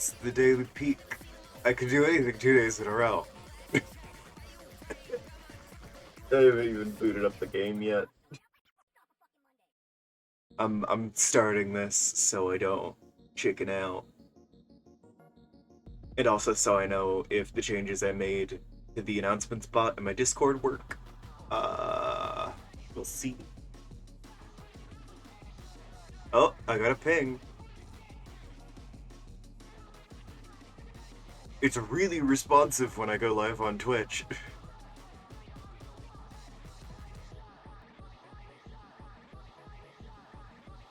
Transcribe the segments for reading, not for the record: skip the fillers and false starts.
It's the daily peak. I could do anything 2 days in a row. I haven't even booted up the game yet. I'm starting this so I don't chicken out. And also so I know if the changes I made to the announcements bot in my Discord work. We'll see. Oh, I got a ping. It's really responsive when I go live on Twitch.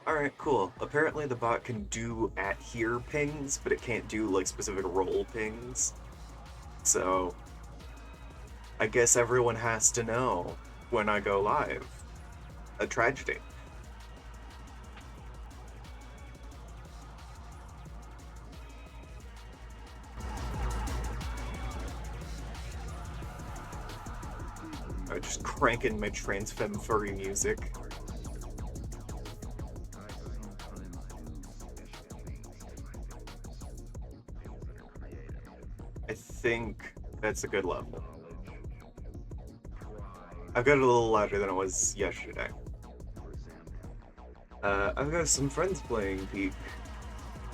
Alright, cool. Apparently the bot can do at here pings, but it can't do like specific role pings. So I guess everyone has to know when I go live. A tragedy. I'm just cranking my trans femme furry music. I think that's a good level. I've got it a little louder than it was yesterday. I've got some friends playing Peak.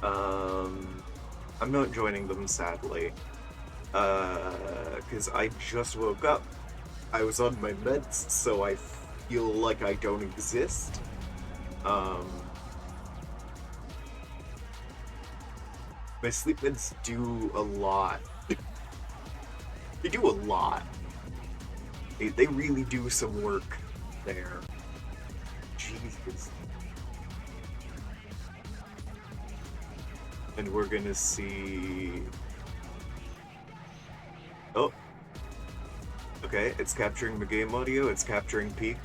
I'm not joining them, sadly. Because I just woke up. I was on my meds, so I feel like I don't exist. My sleep meds do a lot. They do a lot. They really do some work there. Jesus. And we're gonna see... Oh. Okay, it's capturing the game audio, it's capturing peak.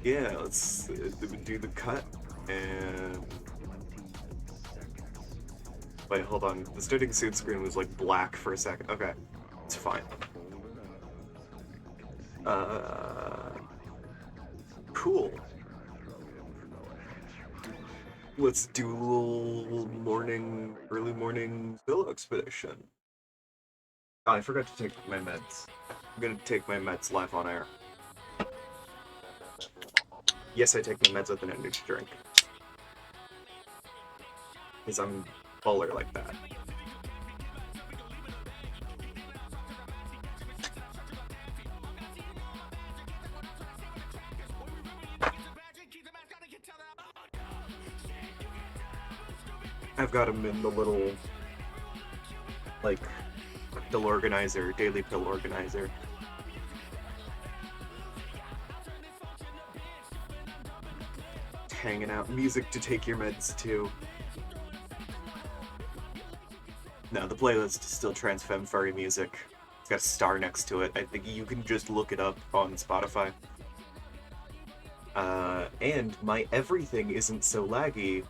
Yeah, let's do the cut, and... Wait, hold on. The starting suit screen was like black for a second. Okay, it's fine. Cool. Let's do a little early morning solo expedition. Oh, I forgot to take my meds. I'm gonna take my meds live on air. Yes, I take my meds with an energy drink. Because I'm baller like that. I've got them in the little, like, pill organizer, daily pill organizer. Hanging out, music to take your meds to. No, the playlist is still trans femme furry music. It's got a star next to it. I think you can just look it up on Spotify. And my everything isn't so laggy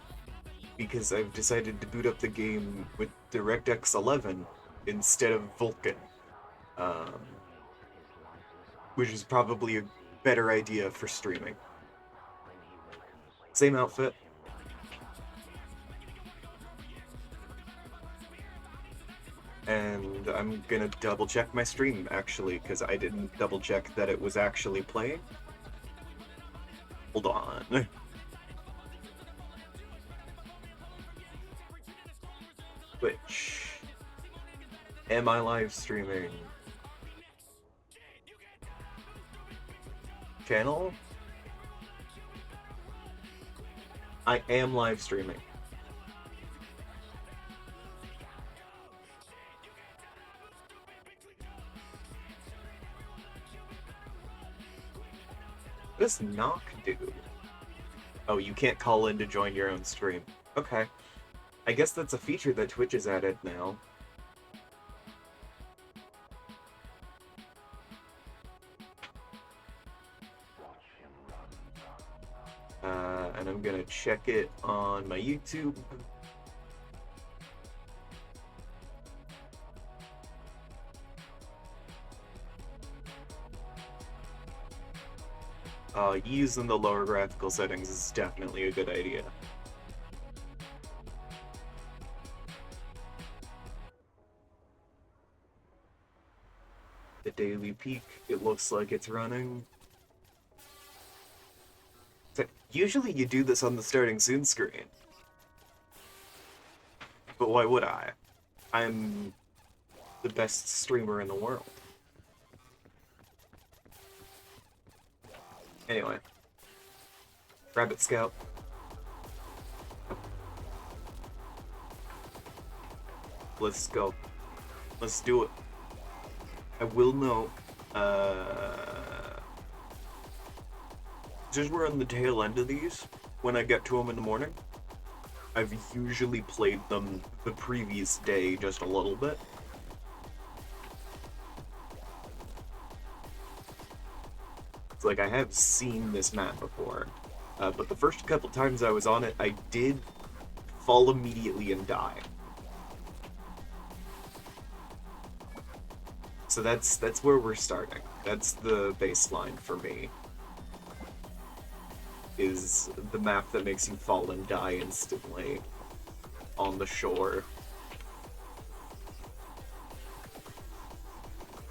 because I've decided to boot up the game with DirectX 11 instead of Vulkan. Which is probably a better idea for streaming. Same outfit. And I'm gonna double check my stream actually, because I didn't double check that it was actually playing. Hold on. Twitch. Am I live streaming? Channel? I am live streaming. What does knock do? Oh, you can't call in to join your own stream. Okay. I guess that's a feature that Twitch has added now. And I'm gonna check it on my YouTube. Using the lower graphical settings is definitely a good idea. The daily peak, it looks like it's running. So usually you do this on the starting soon screen. But why would I? I'm the best streamer in the world. Anyway. Rabbit Scout. Let's go. Let's do it. I will know, since we're on the tail end of these, when I get to them in the morning, I've usually played them the previous day just a little bit. It's like I have seen this map before, but the first couple times I was on it, I did fall immediately and die. So that's where we're starting. That's the baseline for me. Is the map that makes you fall and die instantly on the shore.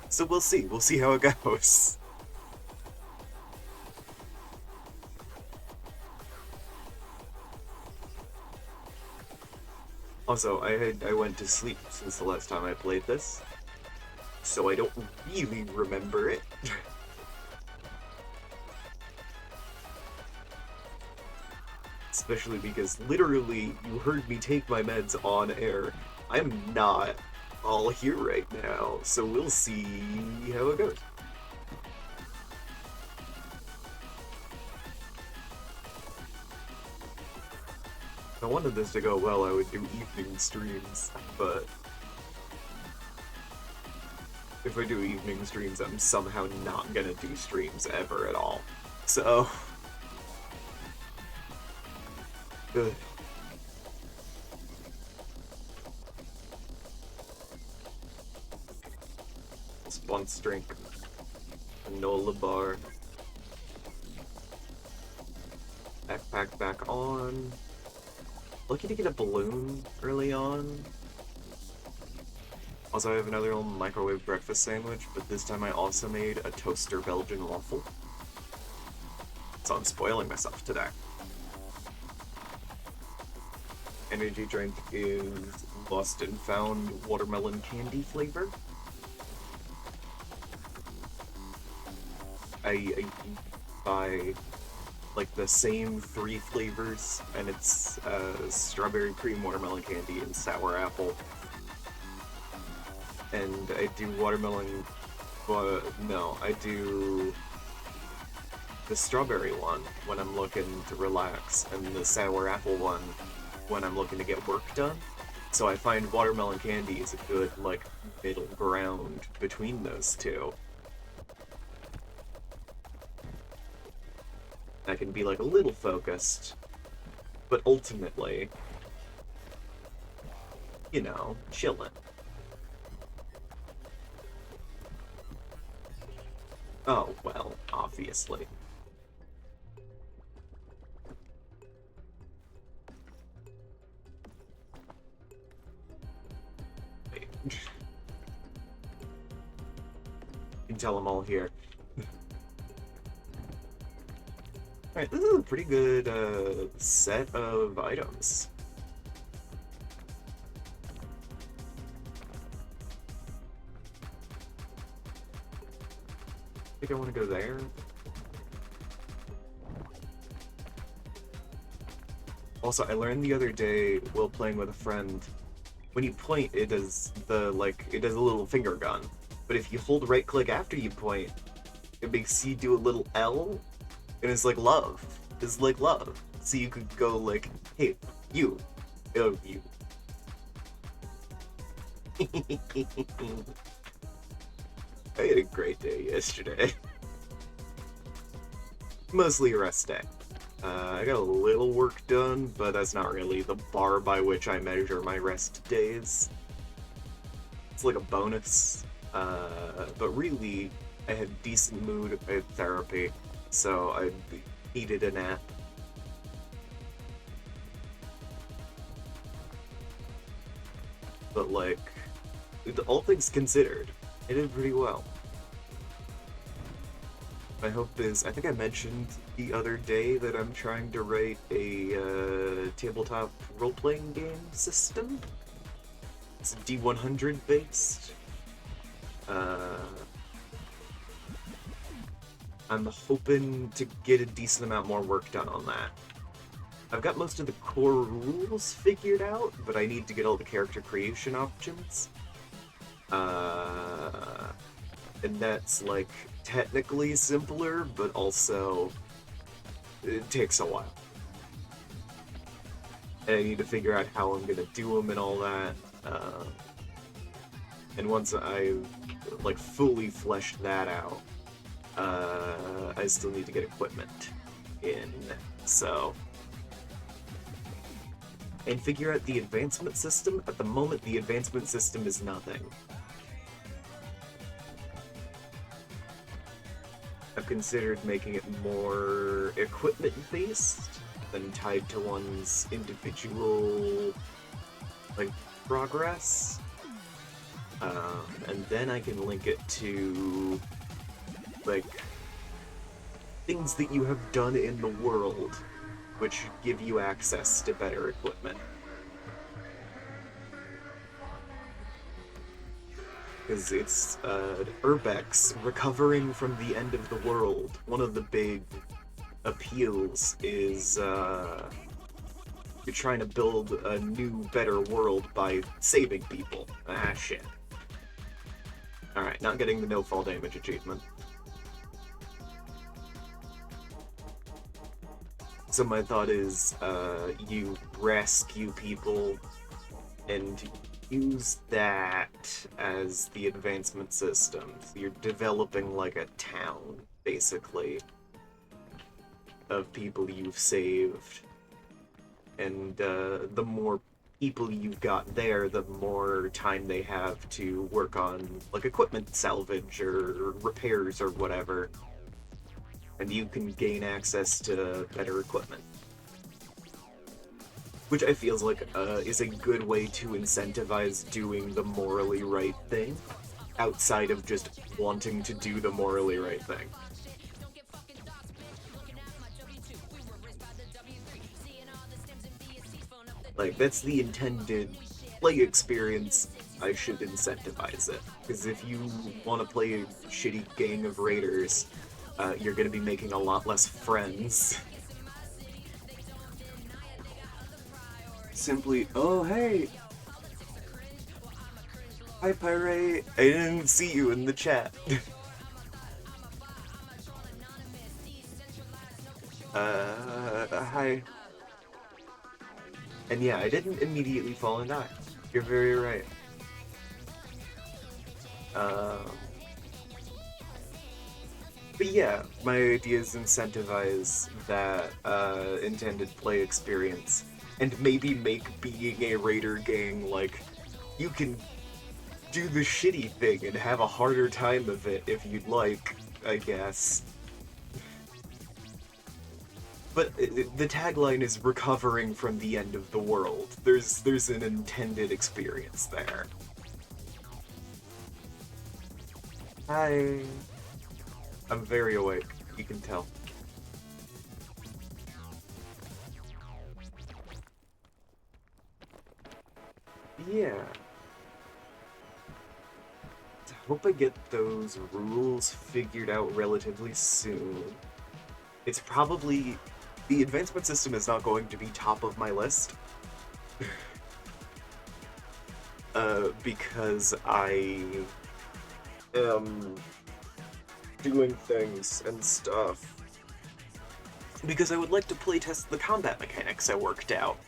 So we'll see. We'll see how it goes. Also, I went to sleep since the last time I played this, so I don't really remember it. Especially because literally you heard me take my meds on air. I'm not all here right now, so we'll see how it goes. If I wanted this to go well, I would do evening streams, but if I do evening streams, I'm somehow not gonna do streams ever at all. So, good. Just once drink a Nola bar. Backpack back on. Lucky to get a balloon early on. Also, I have another little microwave breakfast sandwich, but this time I also made a toaster Belgian waffle. So I'm spoiling myself today. Energy drink is Lost and Found watermelon candy flavor. I buy like the same 3 flavors, and it's strawberry cream watermelon candy and sour apple. And I do watermelon, no, I do the strawberry one when I'm looking to relax, and the sour apple one when I'm looking to get work done. So I find watermelon candy is a good, like, middle ground between those two. I can be, like, a little focused, but ultimately, you know, chillin'. Oh, well, obviously. Wait. You can tell them all here. Alright, this is a pretty good set of items. I think I want to go there. Also, I learned the other day while playing with a friend, when you point, it does the, like, it does a little finger gun. But if you hold right click after you point, it makes you do a little L, and it's like love. It's like love. So you could go like, hey, you. Oh, you. I had a great day yesterday. Mostly a rest day. I got a little work done, but that's not really the bar by which I measure my rest days. It's like a bonus. But really, I had decent mood, I had therapy, so I needed a nap. But like, all things considered, I did pretty well. My hope is, I think I mentioned the other day that I'm trying to write a tabletop role-playing game system. It's D100 based. Uh, I'm hoping to get a decent amount more work done on that. I've got most of the core rules figured out, but I need to get all the character creation options. And that's, like, technically simpler, but also it takes a while. And I need to figure out how I'm gonna do them and all that. And once I've, like, fully fleshed that out, I still need to get equipment in, so... And figure out the advancement system. At the moment, the advancement system is nothing. I've considered making it more equipment-based than tied to one's individual, like, progress. And then I can link it to, like, things that you have done in the world, which give you access to better equipment. Because it's Urbex recovering from the end of the world. One of the big appeals is you're trying to build a new, better world by saving people. Ah, shit. Alright, not getting the no fall damage achievement. So my thought is, you rescue people and use that as the advancement system. You're developing like a town, basically, of people you've saved. And the more people you've got there, the more time they have to work on, like, equipment salvage or repairs or whatever. And you can gain access to better equipment. Which I feel like is a good way to incentivize doing the morally right thing, outside of just wanting to do the morally right thing. Like, that's the intended play experience. I should incentivize it. Because if you want to play a shitty gang of raiders, you're going to be making a lot less friends. Simply, oh hey! Hi Pirate! I didn't see you in the chat. Hi. And yeah, I didn't immediately fall and die. You're very right. But yeah, my idea is incentivize that intended play experience, and maybe make being a raider gang, like, you can do the shitty thing and have a harder time of it if you'd like, I guess. But the tagline is recovering from the end of the world. There's an intended experience there. Hi. I'm very awake, you can tell. Yeah. I hope I get those rules figured out relatively soon. It's probably... The advancement system is not going to be top of my list. Because I am doing things and stuff. Because I would like to playtest the combat mechanics I worked out.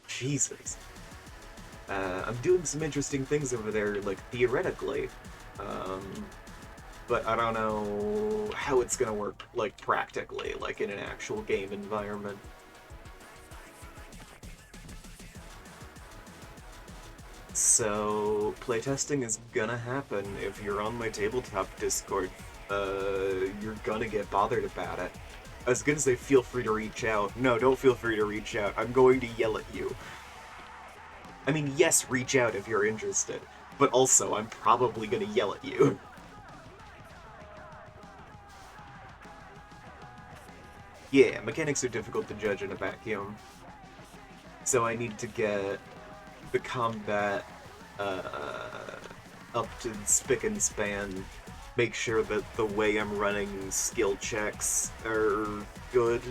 Jesus. I'm doing some interesting things over there, like, theoretically. But I don't know how it's gonna work, like, practically, like, in an actual game environment. So, playtesting is gonna happen. If you're on my tabletop Discord, you're gonna get bothered about it. I was gonna say feel free to reach out. No, don't feel free to reach out. I'm going to yell at you. I mean, yes, reach out if you're interested, but also, I'm probably gonna yell at you. Yeah, mechanics are difficult to judge in a vacuum. So I need to get the combat uh, up to spick and span. Make sure that the way I'm running skill checks are good.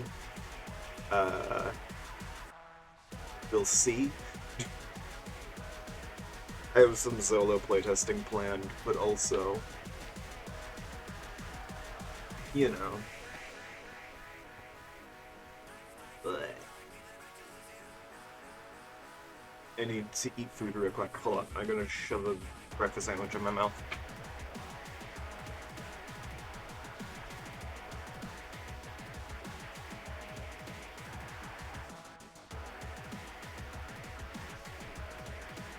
Uh, we'll see. I have some solo playtesting planned, but also, you know. Bleh. I need to eat food real quick. Hold on, I'm gonna shove a breakfast sandwich in my mouth.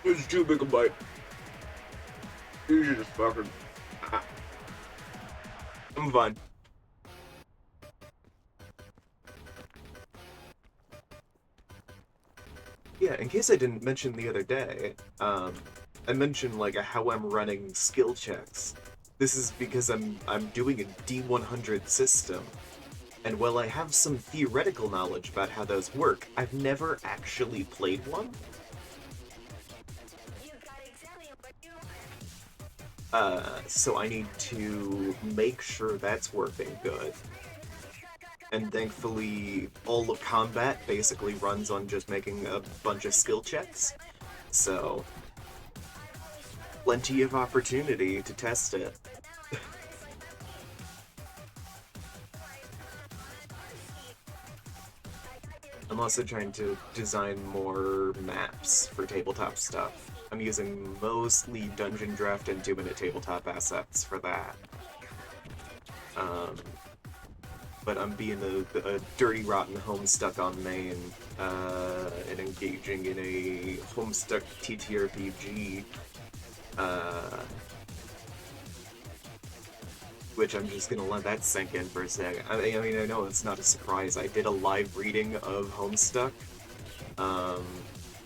It's too big a bite. You should just fucking. I'm fine. Yeah, in case I didn't mention the other day, I mentioned like how I'm running skill checks. This is because I'm doing a D100 system, and while I have some theoretical knowledge about how those work, I've never actually played one. So I need to make sure that's working good. And thankfully, all of combat basically runs on just making a bunch of skill checks. So, plenty of opportunity to test it. I'm also trying to design more maps for tabletop stuff. I'm using mostly Dungeon Draft and 2-minute tabletop assets for that. Um, but I'm being a dirty, rotten homestuck on main and engaging in a homestuck TTRPG, which I'm just gonna let that sink in for a second. I mean, I know it's not a surprise. I did a live reading of Homestuck. Um,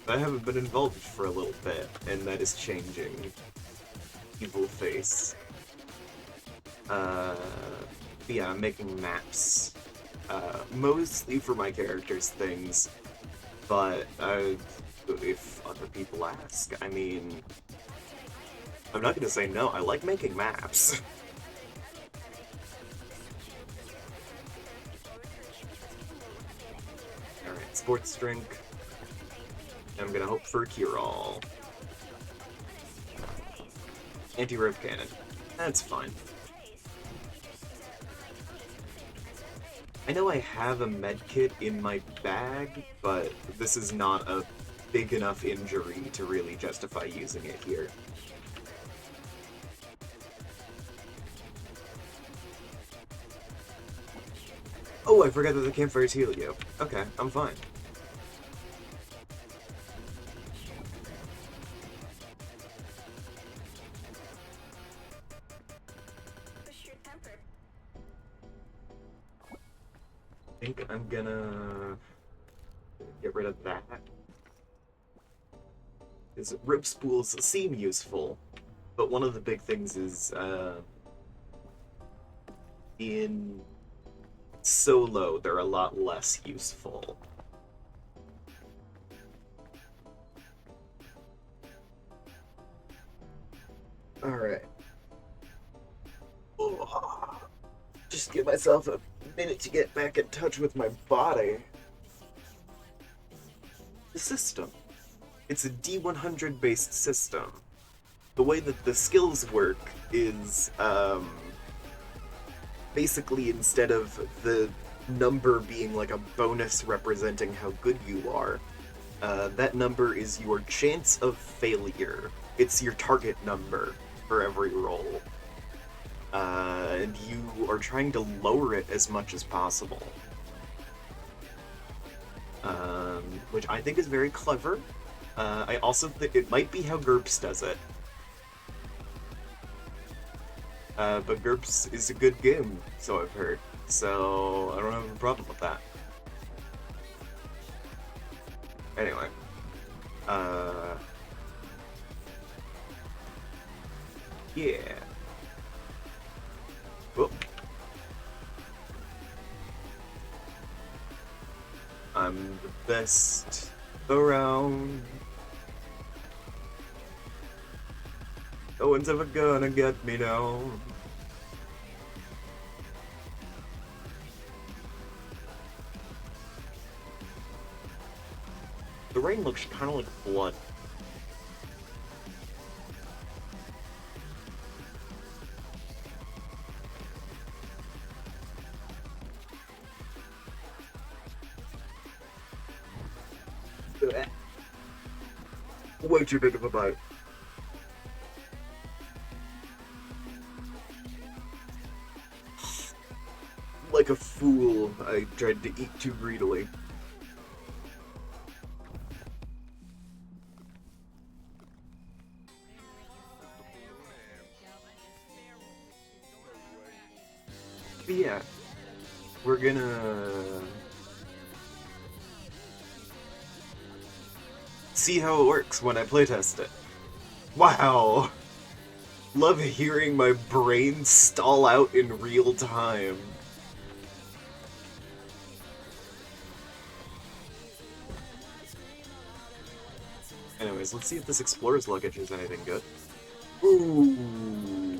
I haven't been involved for a little bit, and that is changing. Evil face. Yeah, I'm making maps. Mostly for my characters' things, but if other people ask, I mean, I'm not gonna say no. I like making maps. Alright, sports drink. I'm gonna hope for a cure-all. Anti-rope cannon. That's fine. I know I have a medkit in my bag, but this is not a big enough injury to really justify using it here. Oh, I forgot that the campfires heal you. Okay, I'm fine. I think I'm gonna get rid of that. Because rope spools seem useful, but one of the big things is in solo they're a lot less useful. Alright. Just give myself a minute to get back in touch with my body. The system. It's a D100 based system. The way that the skills work is, basically instead of the number being like a bonus representing how good you are, that number is your chance of failure. It's your target number for every roll. And you are trying to lower it as much as possible. Which I think is very clever. I also think it might be how GURPS does it. But GURPS is a good game, so I've heard. So I don't have a problem with that. Anyway. Yeah. Oh. Best around. No one's ever gonna get me down. The rain looks kind of like blood. Way too big of a bite. Like a fool, I tried to eat too greedily. But yeah, we're gonna see how it works when I playtest it. Wow! Love hearing my brain stall out in real time. Anyways, let's see if this explorer's luggage is anything good. Ooh.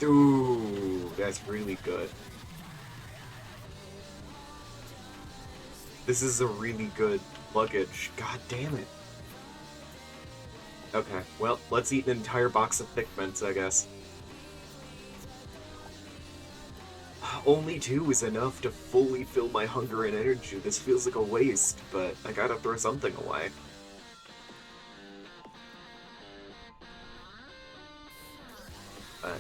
Ooh, that's really good. This is a really good luggage. God damn it. Okay, well, let's eat an entire box of thick mints, I guess. Only 2 is enough to fully fill my hunger and energy. This feels like a waste, but I gotta throw something away.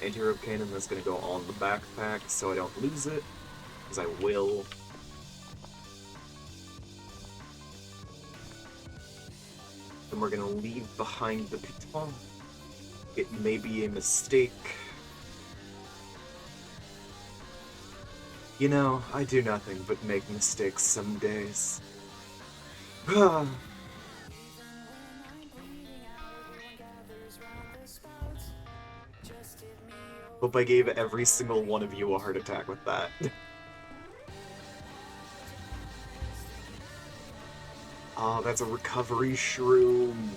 Anti-rope cannon that's gonna go on the backpack so I don't lose it, because I will. Then we're gonna leave behind the piton. It may be a mistake. You know, I do nothing but make mistakes some days. Hope I gave every single one of you a heart attack with that. Oh, that's a recovery shroom.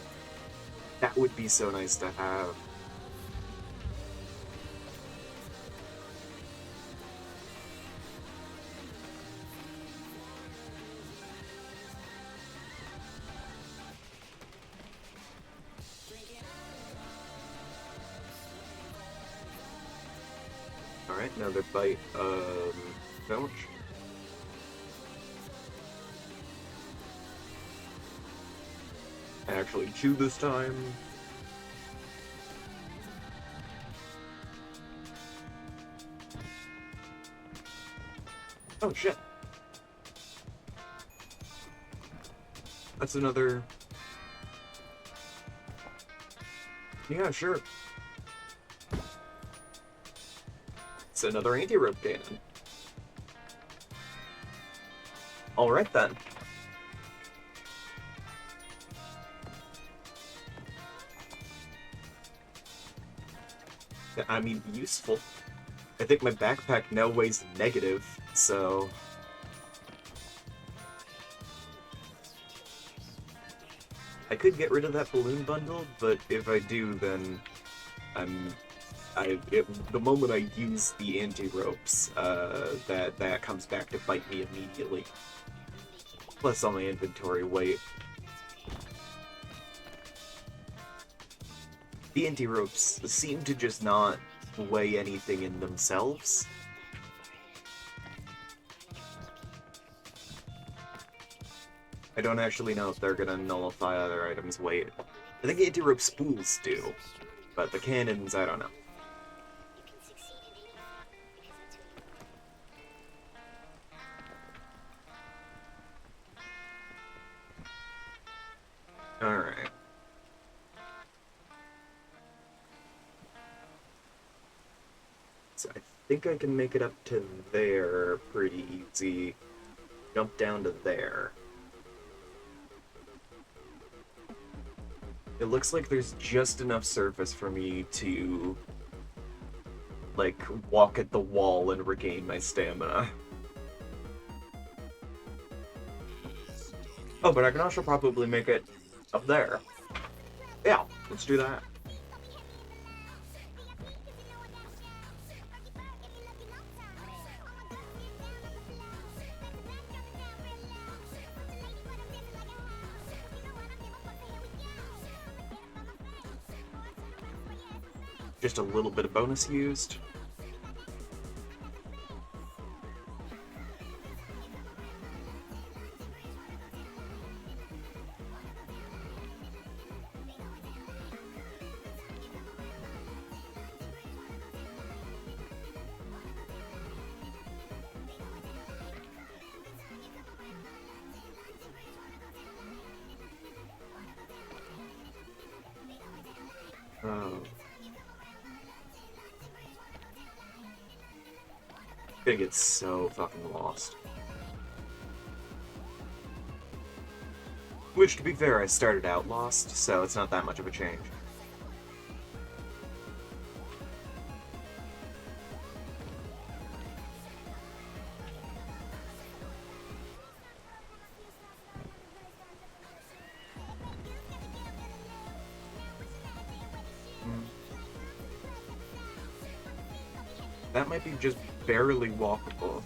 That would be so nice to have. Alright, another bite of sandwich. I actually chew this time. Oh shit. That's another... Yeah, sure. It's another anti-rope cannon. Alright then. I mean, useful. I think my backpack now weighs negative, so... I could get rid of that balloon bundle, but if I do, then the moment I use the anti-ropes, that comes back to bite me immediately. Plus all my inventory weight. The anti-ropes seem to just not weigh anything in themselves. I don't actually know if they're gonna nullify other items' weight. I think anti-rope spools do, but the cannons, I don't know. Alright. So I think I can make it up to there pretty easy. Jump down to there. It looks like there's just enough surface for me to, like, walk at the wall and regain my stamina. Oh, but I can also probably make it up there. Yeah, let's do that. Just a little bit of bonus used. Oh. Gonna get so fucking lost. Which, to be fair, I started out lost, so it's not that much of a change. That might be just barely walkable.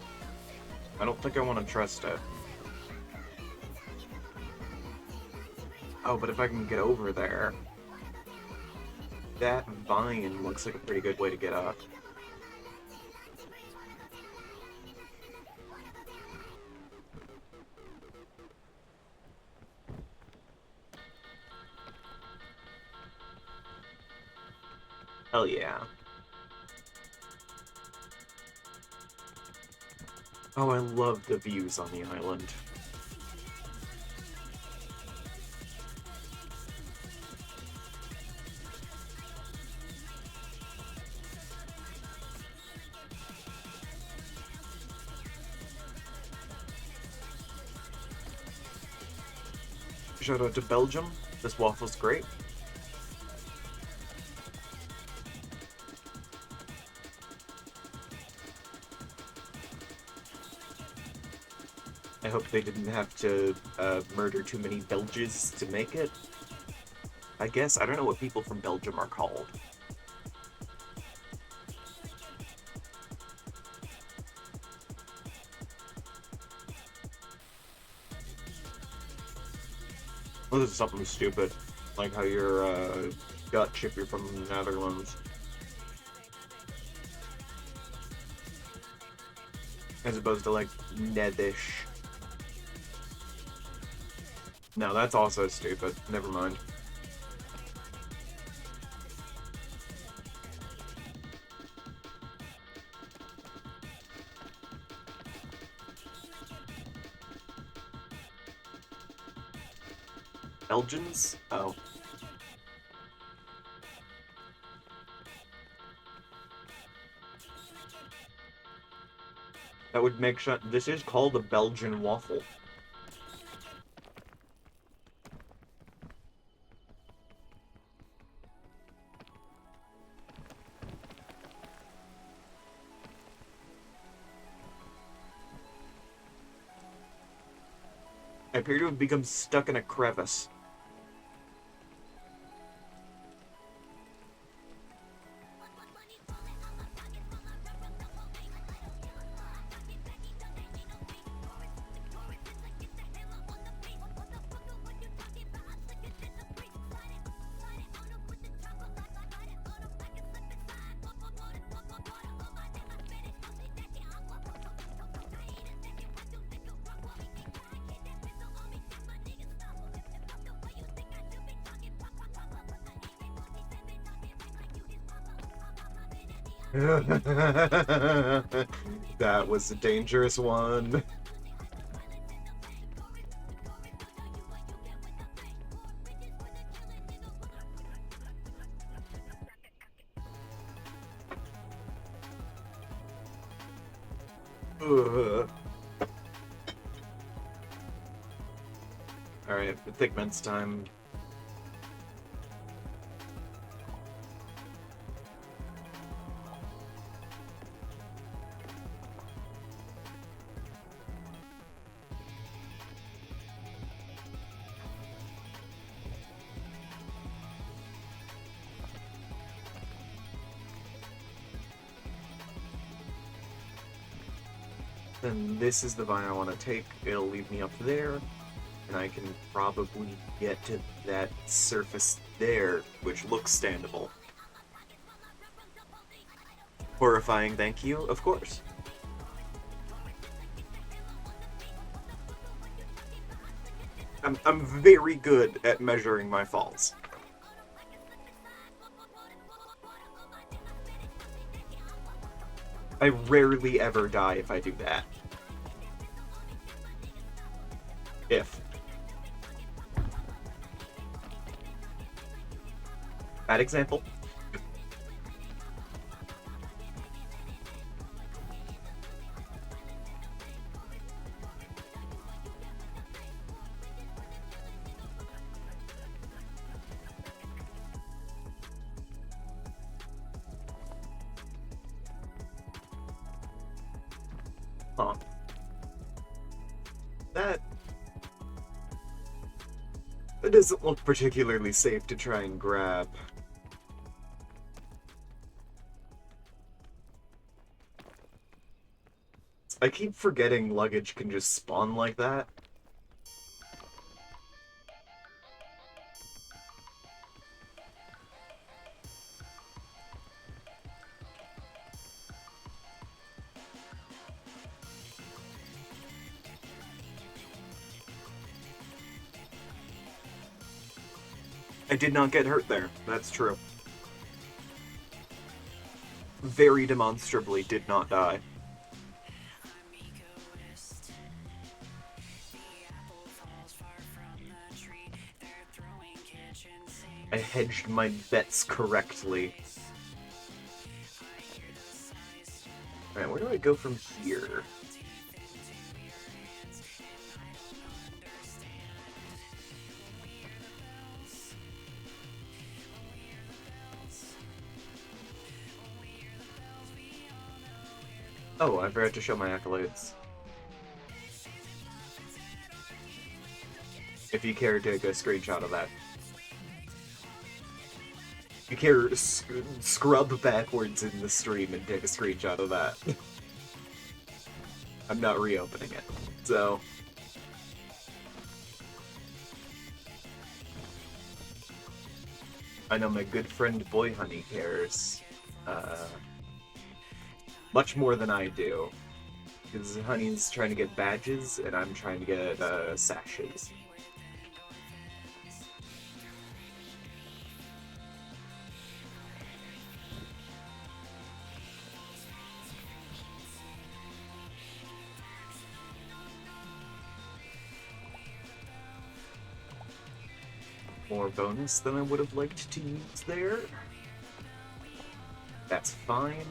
I don't think I want to trust it. Oh, but if I can get over there... That vine looks like a pretty good way to get up. Hell yeah. Oh, I love the views on the island. Shout out to Belgium. This waffle's great. I hope they didn't have to murder too many Belges to make it. I guess. I don't know what people from Belgium are called. Well, this is something stupid. Like how you're Dutch if you're from the Netherlands. As opposed to like Nedish. No, that's also stupid. Never mind. Belgians? Oh. That would make sense. This is called a Belgian waffle. I appear to have become stuck in a crevice. That was a dangerous one. Alright, Figment's time. Then this is the vine I want to take. It'll lead me up there, and I can probably get to that surface there, which looks standable. Horrifying thank you, of course. I'm very good at measuring my falls. I rarely ever die if I do that. If. Bad example. Huh. That doesn't look particularly safe to try and grab. I keep forgetting luggage can just spawn like that. I did not get hurt there, that's true. Very demonstrably did not die. I hedged my bets correctly. Alright, where do I go from here? Oh, I forgot to show my accolades. If you care, take a screenshot of that. If you care, scrub backwards in the stream and take a screenshot of that. I'm not reopening it, so... I know my good friend Boy Honey cares. Much more than I do. Because Honey's trying to get badges, and I'm trying to get sashes. More bonus than I would have liked to use there. That's fine.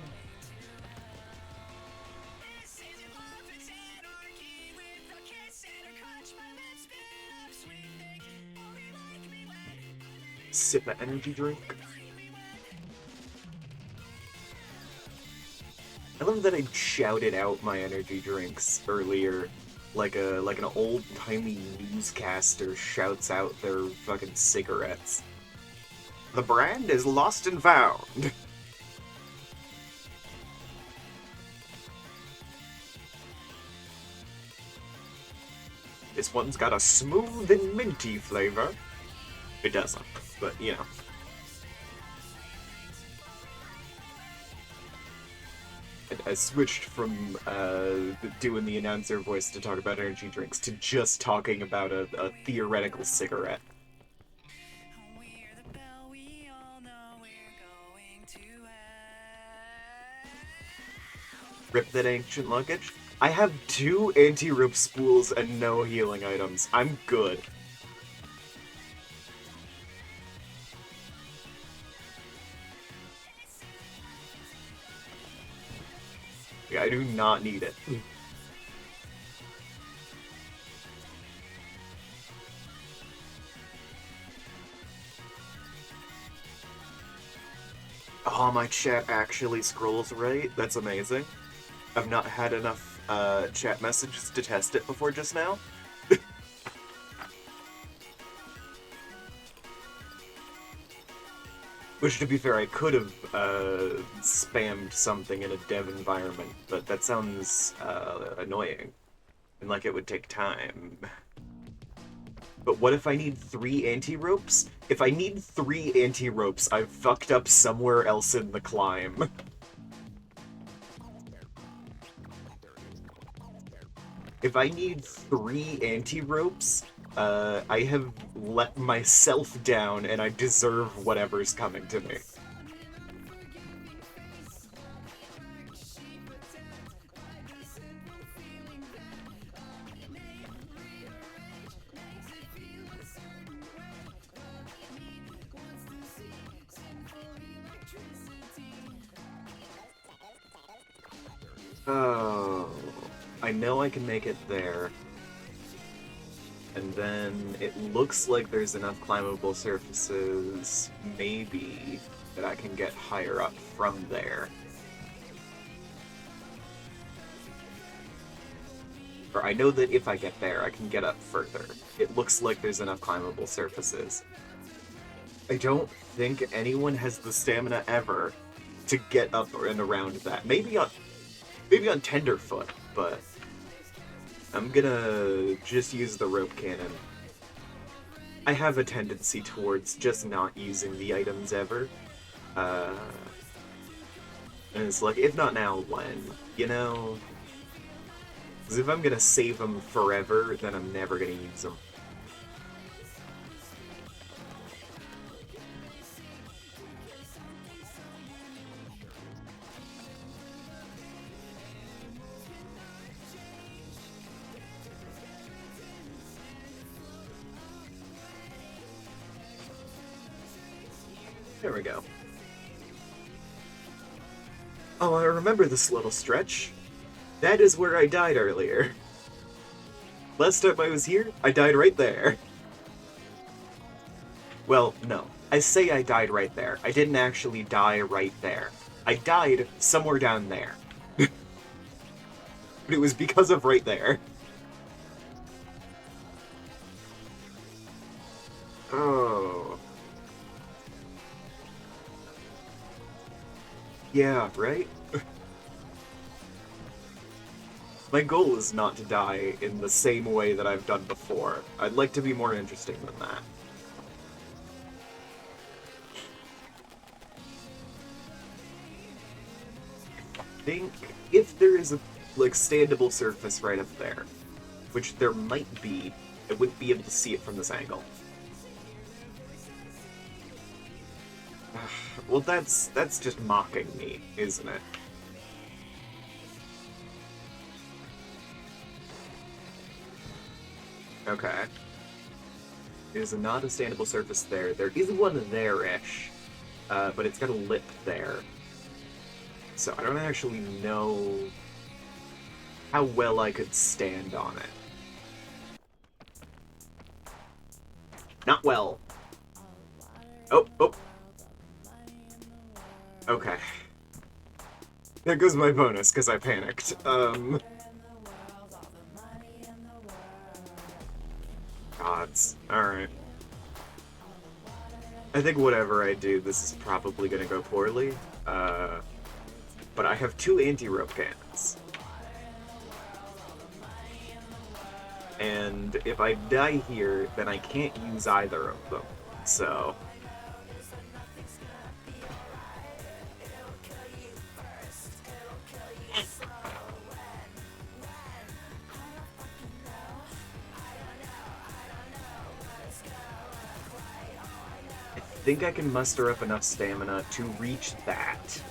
Sip an energy drink. I love that I shouted out my energy drinks earlier, like an old-timey newscaster shouts out their fucking cigarettes. The brand is lost and found. This one's got a smooth and minty flavor. It doesn't, but you know. I switched from doing the announcer voice to talk about energy drinks to just talking about a theoretical cigarette. Rip that ancient luggage. I have 2 anti-rope spools and no healing items. I'm good. Yeah, I do not need it. Oh, my chat actually scrolls right? That's amazing. I've not had enough chat messages to test it before just now. Which, to be fair, I could have spammed something in a dev environment, but that sounds annoying. And like it would take time. But what if I need 3 anti-ropes? If I need 3 anti-ropes, I've fucked up somewhere else in the climb. If I need 3 anti-ropes, I have let myself down and I deserve whatever's coming to me. Oh, I know I can make it there. And then it looks like there's enough climbable surfaces, maybe, that I can get higher up from there. Or I know that if I get there, I can get up further. It looks like there's enough climbable surfaces. I don't think anyone has the stamina ever to get up and around that. Maybe on Tenderfoot, but I'm gonna just use the rope cannon. I have a tendency towards just not using the items ever. And it's like, if not now, when? You know? Because if I'm gonna save them forever, then I'm never gonna use them. There we go. Oh, I remember this little stretch. That is where I died earlier. Last time I was here, I died right there. Well, no. I say I died right there. I didn't actually die right there. I died somewhere down there. But it was because of right there. Oh. Yeah, right? My goal is not to die in the same way that I've done before. I'd like to be more interesting than that. I think if there is a, like, standable surface right up there, which there might be, I wouldn't be able to see it from this angle. Well, that's just mocking me, isn't it? Okay. There's not a standable surface there. There is one there-ish, but it's got a lip there. So I don't actually know how well I could stand on it. Not well. Oh, oh. Okay. There goes my bonus, because I panicked. Gods. Alright. I think whatever I do, this is probably gonna go poorly. But I have 2 anti-rope cannons. And if I die here, then I can't use either of them. So... I think I can muster up enough stamina to reach that.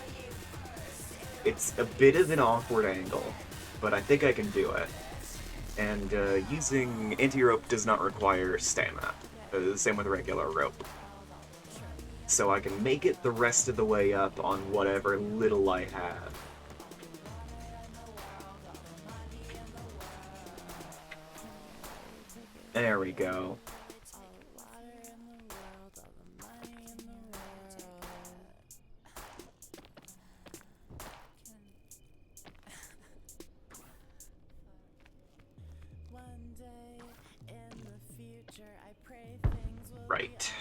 It's a bit of an awkward angle, but I think I can do it. And using anti-rope does not require stamina. Same with regular rope. So I can make it the rest of the way up on whatever little I have. There we go. Right.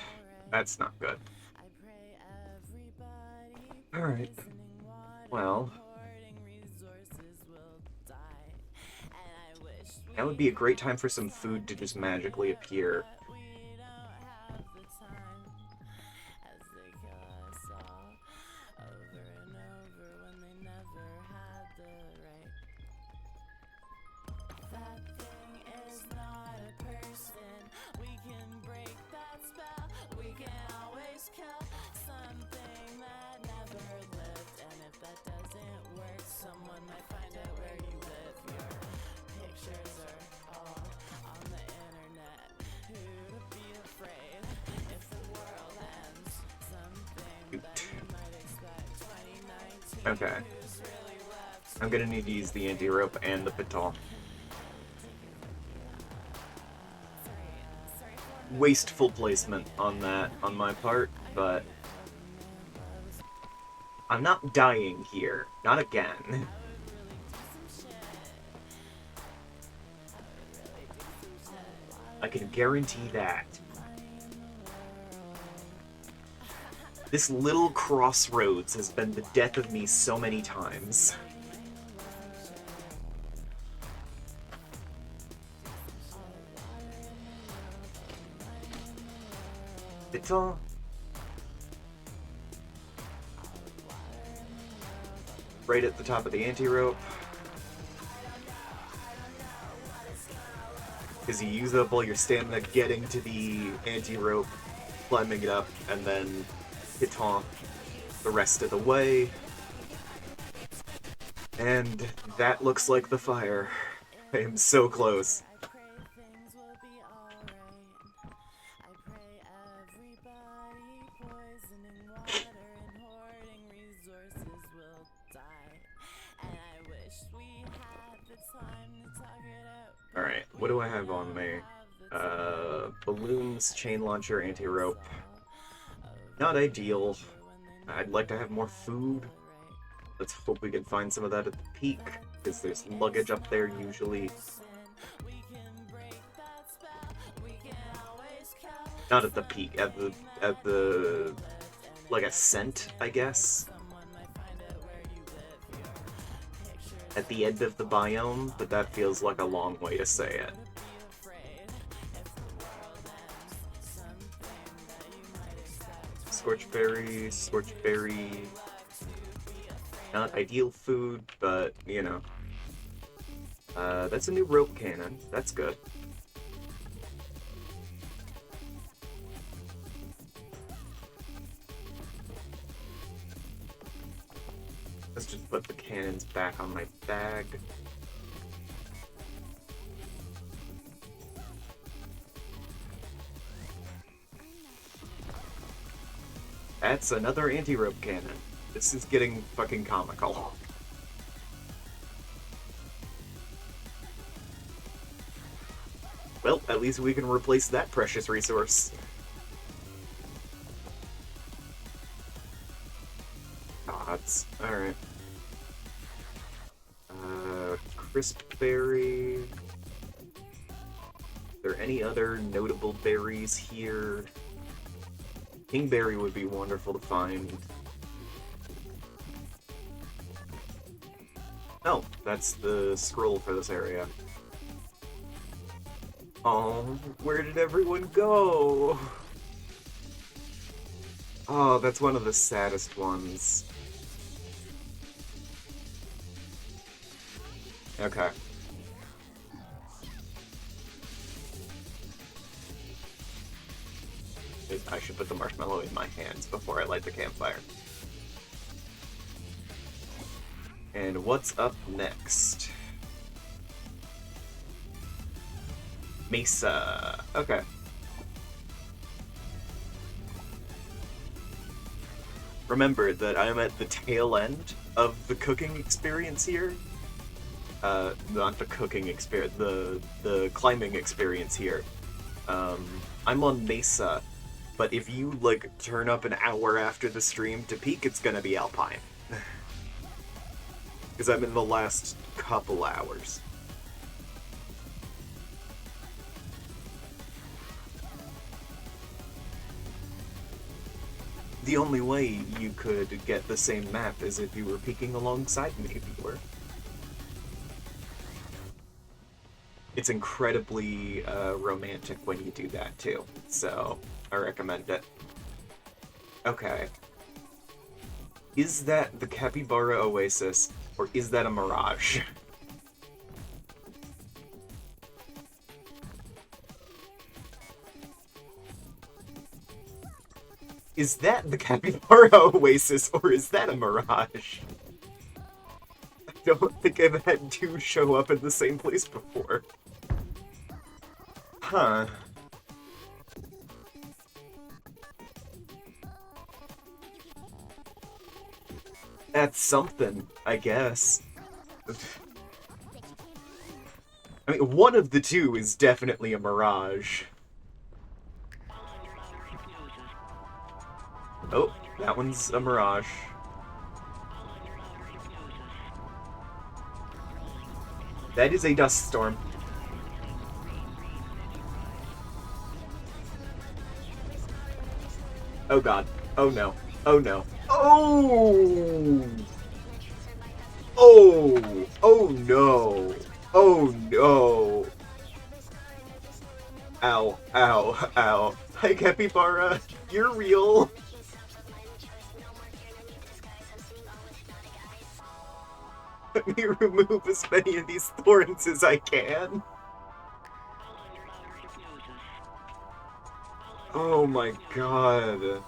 That's not good. Alright. Well, that would be a great time for some food to just magically appear. Okay. I'm gonna need to use the anti-rope and the piton. Wasteful placement on that, on my part, but... I'm not dying here. Not again. I can guarantee that. This little crossroads has been the death of me so many times. Piton. Right at the top of the anti-rope. Because you use up all your stamina getting to the anti-rope, climbing it up, and then piton the rest of the way. And that looks like the fire. I am so close. Alright, what do I have on me? Balloons, chain launcher, anti-rope. Not ideal. I'd like to have more food. Let's hope we can find some of that at the peak, because there's luggage up there usually. Not at the peak, at the like ascent, I guess. At the end of the biome, but that feels like a long way to say it. Scorchberry, Scorchberry. Not ideal food, but, you know. That's a new rope cannon. That's good. Let's just put the cannons back on my bag. That's another anti-rope cannon. This is getting fucking comical. Well, at least we can replace that precious resource. Gods. Alright. Crisp berry. Are there any other notable berries here? Kingberry would be wonderful to find. Oh, that's the scroll for this area. Oh, where did everyone go? Oh, that's one of the saddest ones. Okay. I should put the marshmallow in my hands before I light the campfire. And what's up next? Mesa. Okay. Remember that I'm at the tail end of the cooking experience here. Not the cooking experience, the climbing experience here. I'm on Mesa, but if you, like, turn up an hour after the stream to peak, it's gonna be Alpine. Because I'm in the last couple hours. The only way you could get the same map is if you were peeking alongside me, viewer. It's incredibly romantic when you do that too, so I recommend it. Okay. Is that the Capybara Oasis, or is that a mirage? Is that the Capybara Oasis, or is that a mirage? I don't think I've had two show up in the same place before. Huh. That's something, I guess. I mean, one of the two is definitely a mirage. Oh, that one's a mirage. That is a dust storm. Oh god. Oh no. Oh no. Oh! Oh! Oh no! Oh no! Ow, ow, ow. Hi, Capybara. You're real. Let me remove as many of these thorns as I can. Oh my god.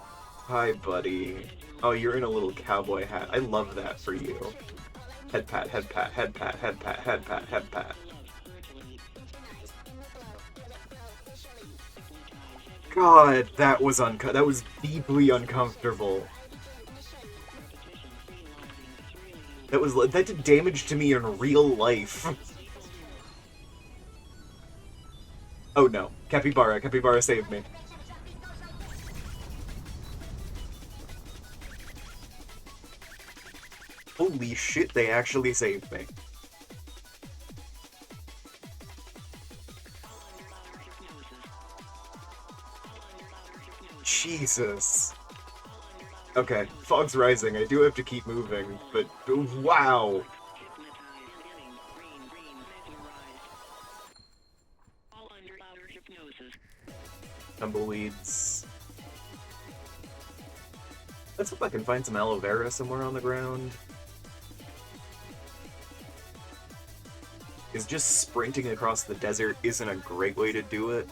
Hi, buddy. Oh, you're in a little cowboy hat. I love that for you. Head pat, head pat, head pat, head pat, head pat, head pat. God, that was that was deeply uncomfortable. That did damage to me in real life. Oh no. Capybara, Capybara saved me. Holy shit, they actually saved me. Jesus. Okay, fog's rising. I do have to keep moving, but wow. Tumbleweeds. Let's hope I can find some aloe vera somewhere on the ground. Is just sprinting across the desert isn't a great way to do it.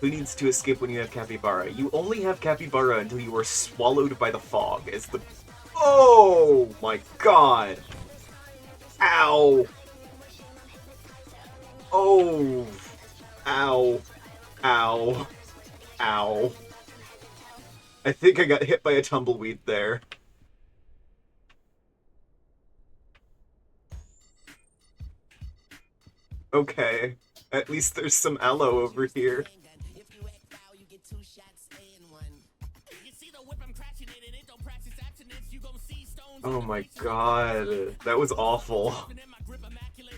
Who needs to escape when you have Capybara? You only have Capybara until you are swallowed by the fog. It's the... Oh my god! Ow! Oh! Ow! Ow! Ow! I think I got hit by a tumbleweed there. Okay. At least there's some aloe over here. Oh my god. That was awful.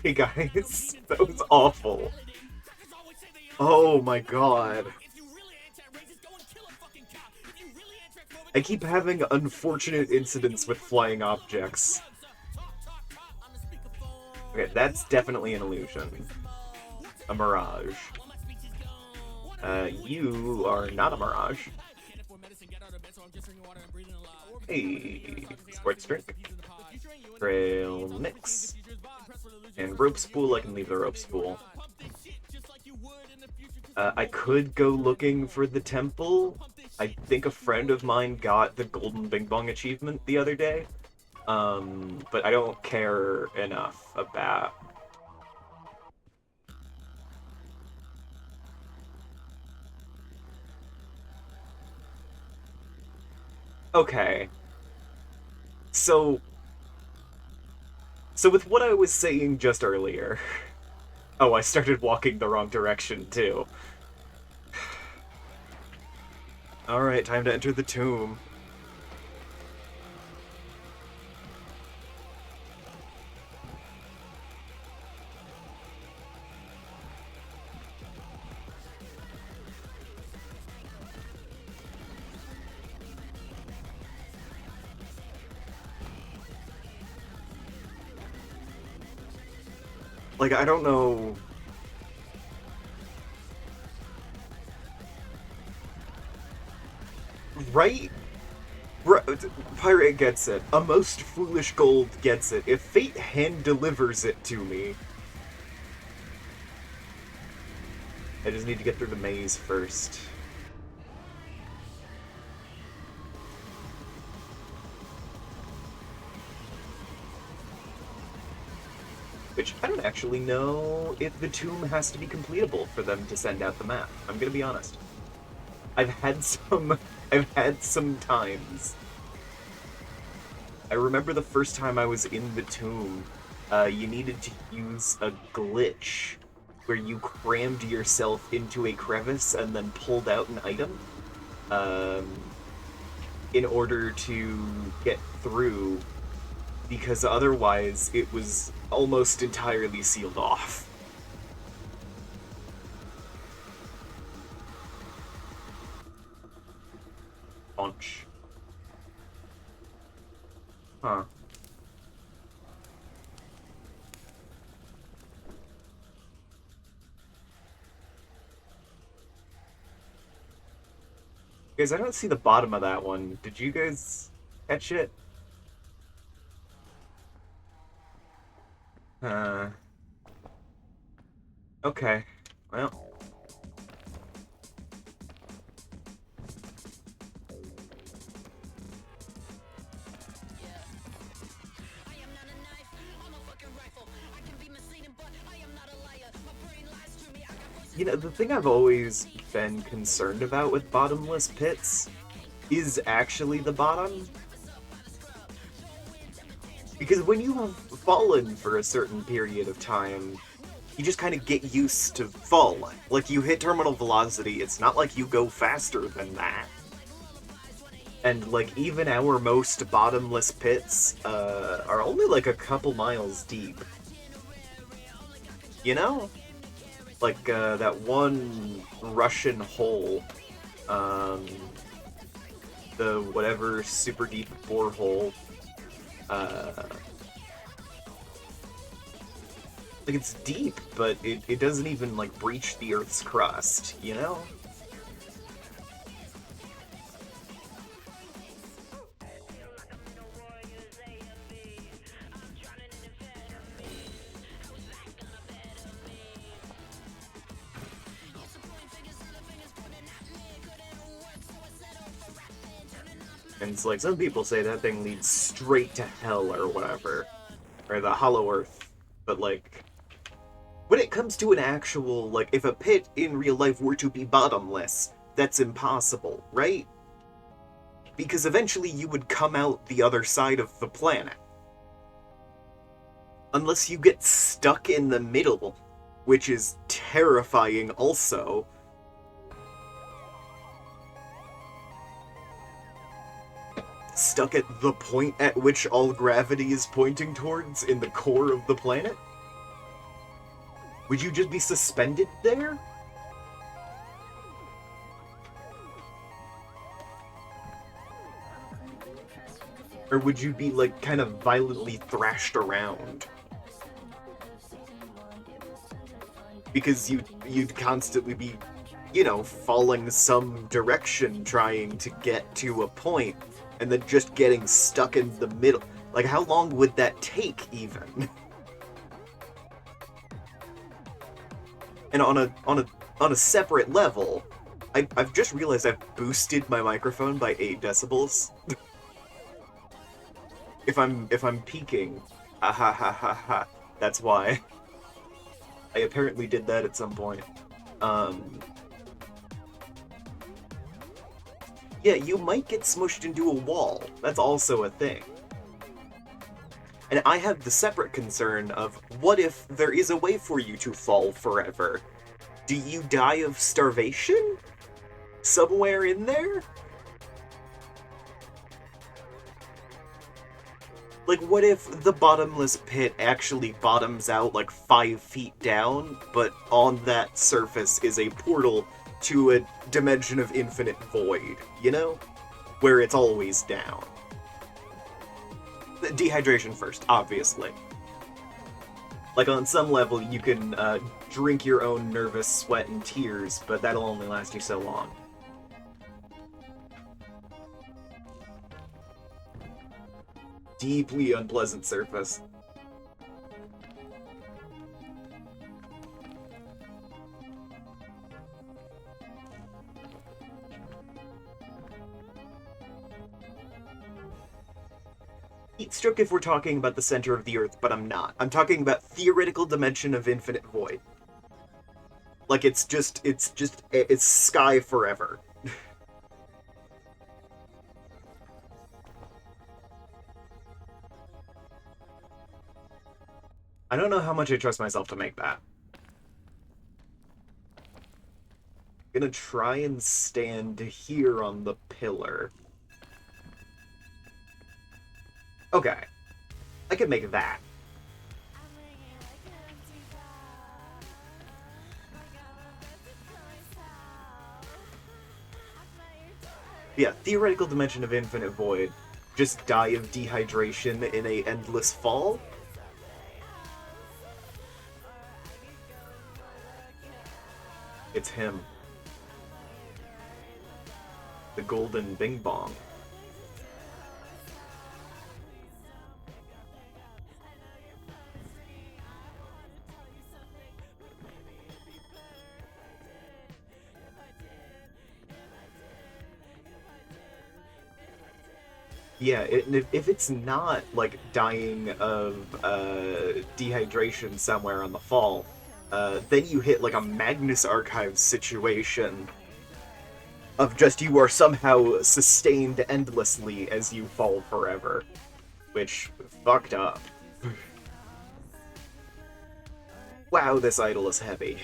Hey guys, that was awful. Oh my god. I keep having unfortunate incidents with flying objects. Okay, that's definitely an illusion. A mirage. You are not a mirage. Hey, sports drink. Trail mix. And rope spool, I can leave the rope spool. I could go looking for the temple. I think a friend of mine got the Golden Bing Bong achievement the other day. But I don't care enough about... Okay. So with what I was saying just earlier... Oh, I started walking the wrong direction, too. Alright, time to enter the tomb. Like, I don't know... Right? Pirate gets it. A most foolish gold gets it. If fate hand delivers it to me... I just need to get through the maze first. Which, I don't actually know if the tomb has to be completable for them to send out the map. I'm gonna be honest. I've had some times. I remember the first time I was in the tomb, you needed to use a glitch where you crammed yourself into a crevice and then pulled out an item in order to get through, because otherwise it was almost entirely sealed off. Launch. Huh. Guys, I don't see the bottom of that one. Did you guys catch it? Okay. Well. You know, the thing I've always been concerned about with bottomless pits is actually the bottom. Because when you've fallen for a certain period of time, you just kind of get used to falling. Like, you hit terminal velocity, it's not like you go faster than that. And, like, even our most bottomless pits are only, like, a couple miles deep. You know? Like, that one Russian hole, the whatever super deep borehole, like, it's deep, but it doesn't even, like, breach the Earth's crust, you know? And it's like, some people say that thing leads straight to hell or whatever. Or the Hollow Earth. But, like, when it comes to an actual, like, if a pit in real life were to be bottomless, that's impossible, right? Because eventually you would come out the other side of the planet. Unless you get stuck in the middle, which is terrifying also. Stuck at the point at which all gravity is pointing towards in the core of the planet? Would you just be suspended there? Or would you be, like, kind of violently thrashed around? Because you'd constantly be, you know, falling some direction trying to get to a point, and then just getting stuck in the middle. Like, how long would that take, even? And on a separate level, I've just realized I've boosted my microphone by 8 decibels. If I'm peaking, ha ha ha ha ha. That's why. I apparently did that at some point. Yeah, you might get smushed into a wall. That's also a thing. And I have the separate concern of, what if there is a way for you to fall forever? Do you die of starvation? Somewhere in there? Like, what if the bottomless pit actually bottoms out like 5 feet down, but on that surface is a portal to a dimension of infinite void, you know? Where it's always down. Dehydration first, obviously. Like, on some level, you can drink your own nervous sweat and tears, but that'll only last you so long. Deeply unpleasant surface. Heatstroke if we're talking about the center of the Earth, but I'm not. I'm talking about theoretical dimension of infinite void. Like, it's sky forever. I don't know how much I trust myself to make that. I'm gonna try and stand here on the pillar. Okay. I could make that. Yeah, theoretical dimension of infinite void. Just die of dehydration in a endless fall? It's him. The golden bing bong. Yeah, if it's not, like, dying of dehydration somewhere on the fall, then you hit, like, a Magnus Archives situation of just you are somehow sustained endlessly as you fall forever. Which, fucked up. Wow, this idol is heavy.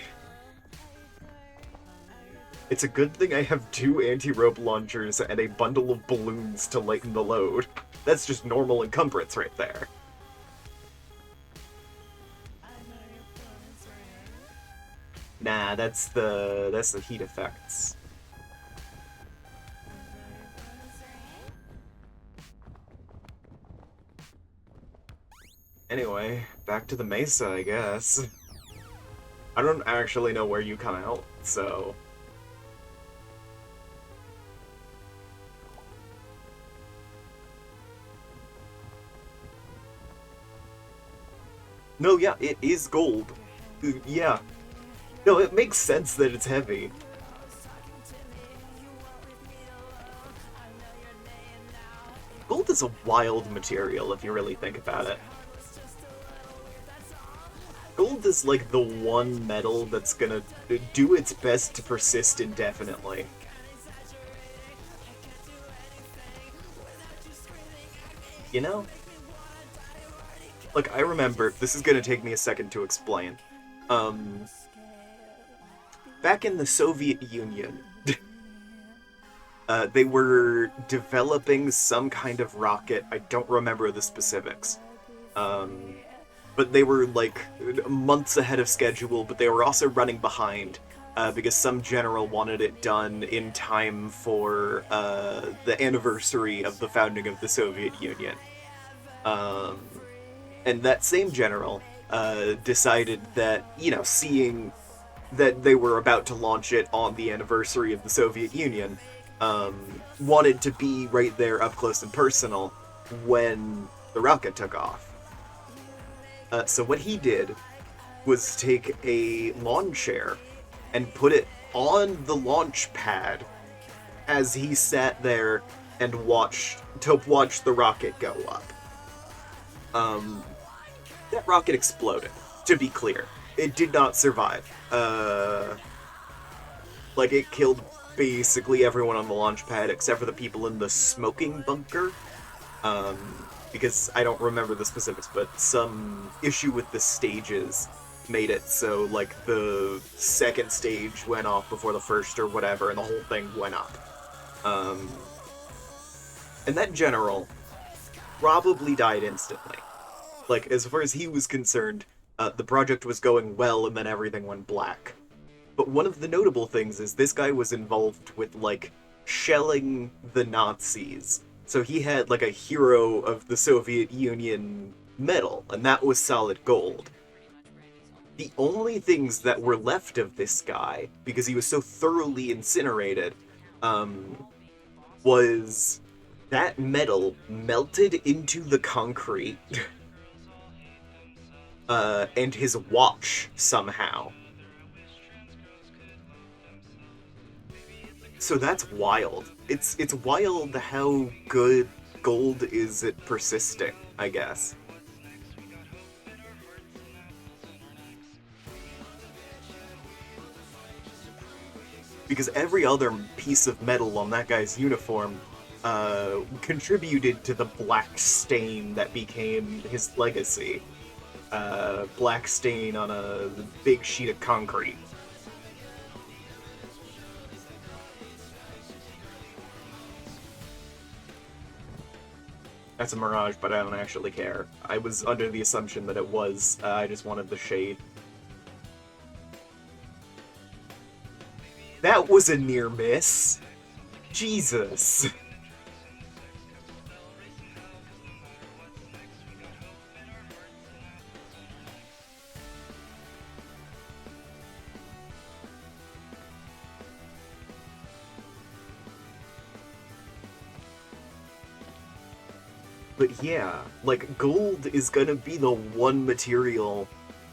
It's a good thing I have 2 anti-rope launchers and a bundle of balloons to lighten the load. That's just normal encumbrance right there. Nah, that's the heat effects. Anyway, back to the mesa, I guess. I don't actually know where you come out, so... No, yeah, it is gold. Yeah. No, it makes sense that it's heavy. Gold is a wild material if you really think about it. Gold is like the one metal that's gonna do its best to persist indefinitely. You know? Like, I remember, this is gonna take me a second to explain. Back in the Soviet Union, they were developing some kind of rocket. I don't remember the specifics. But they were, like, months ahead of schedule, but they were also running behind, because some general wanted it done in time for the anniversary of the founding of the Soviet Union. And that same general decided that, you know, seeing that they were about to launch it on the anniversary of the Soviet Union, wanted to be right there up close and personal when the rocket took off. So what he did was take a lawn chair and put it on the launch pad as he sat there and watched the rocket go up. That rocket exploded, to be clear. It did not survive. Like, it killed basically everyone on the launch pad except for the people in the smoking bunker. Because I don't remember the specifics, but some issue with the stages made it so, like, the second stage went off before the first or whatever, and the whole thing went up. And that general probably died instantly. Like, as far as he was concerned, the project was going well, and then everything went black. But one of the notable things is this guy was involved with, like, shelling the Nazis. So he had, like, a Hero of the Soviet Union medal, and that was solid gold. The only things that were left of this guy, because he was so thoroughly incinerated, um, was that metal melted into the concrete, and his watch somehow. So that's wild. It's wild how good gold is at persisting, I guess. Because every other piece of metal on that guy's uniform contributed to the black stain that became his legacy. Black stain on a big sheet of concrete. That's a mirage, but I don't actually care. I was under the assumption that it was. I just wanted the shade. That was a near miss. Jesus. But yeah, like, gold is gonna be the one material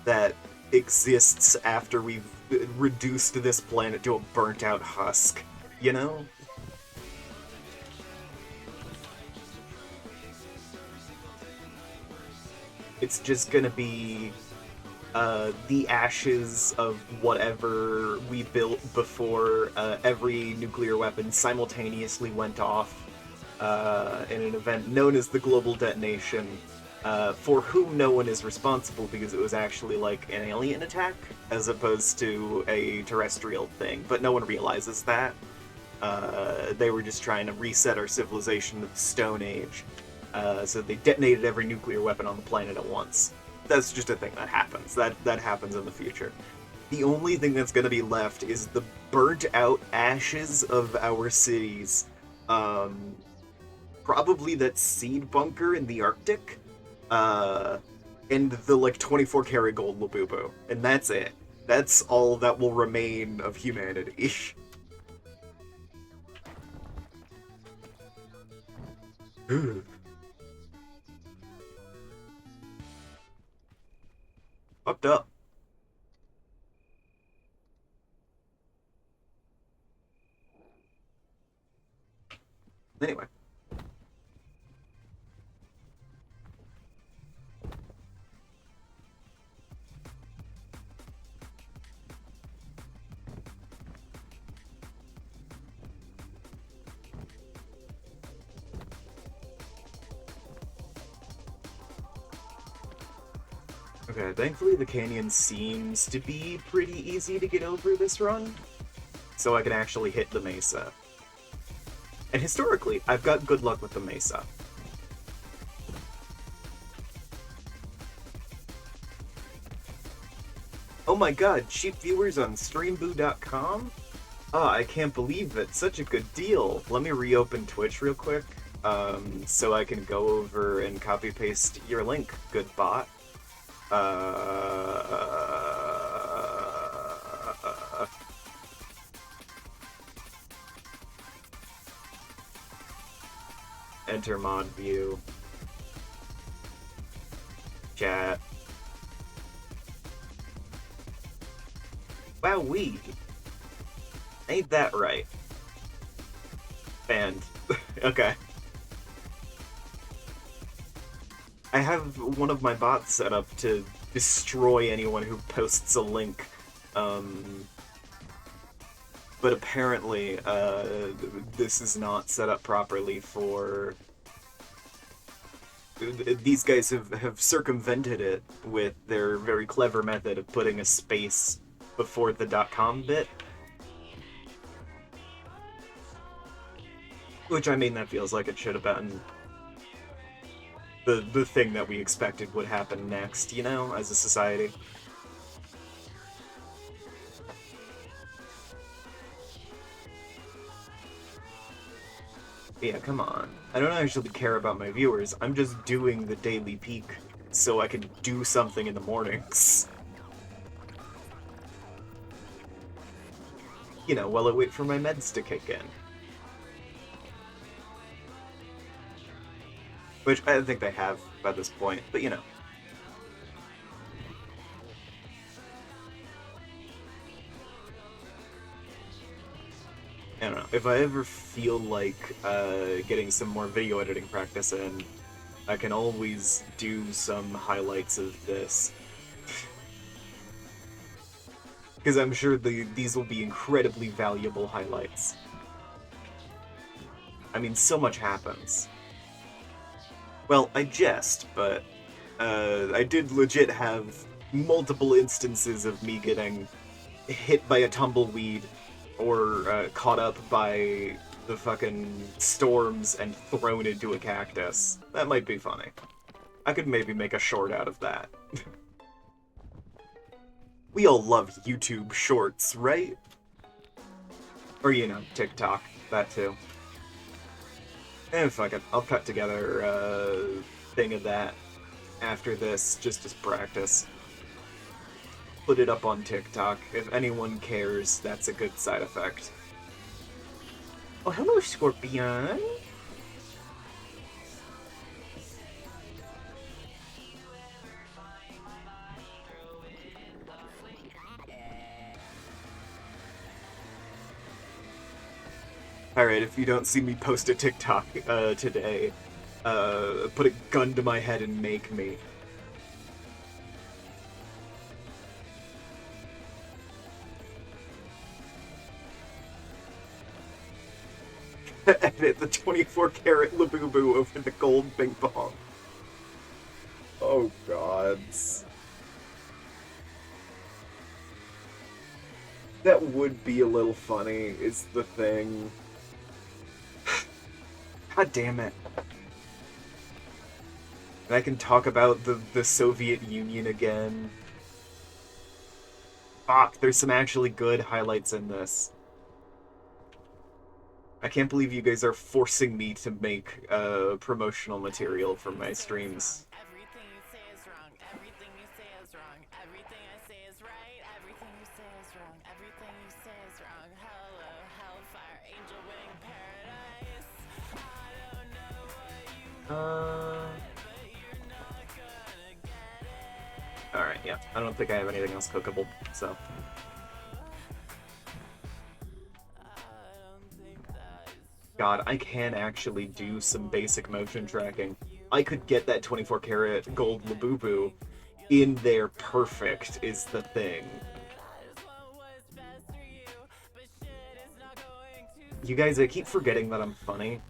that exists after we've reduced this planet to a burnt out husk, you know? It's just gonna be the ashes of whatever we built before every nuclear weapon simultaneously went off in an event known as the Global Detonation, for whom no one is responsible because it was actually like an alien attack as opposed to a terrestrial thing, but no one realizes that. They were just trying to reset our civilization to the Stone Age, so they detonated every nuclear weapon on the planet at once. That's just a thing that happens. That happens in the future. The only thing that's going to be left is the burnt out ashes of our cities. Um, Probably that seed bunker in the Arctic, uh, and the like 24 karat gold Labubu, and that's it. That's all that will remain of humanity. Fucked up. Anyway. Okay, thankfully the canyon seems to be pretty easy to get over this run, so I can actually hit the mesa. And historically, I've got good luck with the mesa. Oh my god, cheap viewers on streamboo.com? Oh, I can't believe it. Such a good deal. Let me reopen Twitch real quick, so I can go over and copy paste your link, good bot. Enter mod view. Chat. Wowee. Ain't that right? Banned. Okay. I have one of my bots set up to destroy anyone who posts a link, but apparently this is not set up properly for... These guys have circumvented it with their very clever method of putting a space before the .com bit. Which, I mean, that feels like it should have been the thing that we expected would happen next, you know, as a society. But yeah, come on. I don't actually care about my viewers. I'm just doing the daily peak so I can do something in the mornings. while I wait for my meds to kick in. Which I don't think they have by this point, but I don't know. If I ever feel like getting some more video editing practice in, I can always do some highlights of this. Because I'm sure these will be incredibly valuable highlights. I mean, so much happens. Well, I jest, but I did legit have multiple instances of me getting hit by a tumbleweed or caught up by the fucking storms and thrown into a cactus. That might be funny. I could maybe make a short out of that. We all love YouTube shorts, right? Or, TikTok. That too. Fuck it. I'll cut together a thing of that after this, just as practice. Put it up on TikTok. If anyone cares, that's a good side effect. Oh, hello, Scorpion! Alright, if you don't see me post a TikTok today, put a gun to my head and make me. Edit the 24-karat Labubu over the gold ping pong. Oh, gods. That would be a little funny, is the thing. God damn it. And I can talk about the Soviet Union again. Fuck, there's some actually good highlights in this. I can't believe you guys are forcing me to make promotional material for my streams. Everything you say is wrong. Everything you say is wrong. Everything I say is right. Everything you say is wrong. Everything you say is wrong. Hello, hellfire, angel wing paradise. I don't know what you want, but you're not gonna get it. Alright, yeah. I don't think I have anything else cookable, so. God, I can actually do some basic motion tracking. I could get that 24-karat gold Labubu in there perfect, is the thing. You guys, I keep forgetting that I'm funny.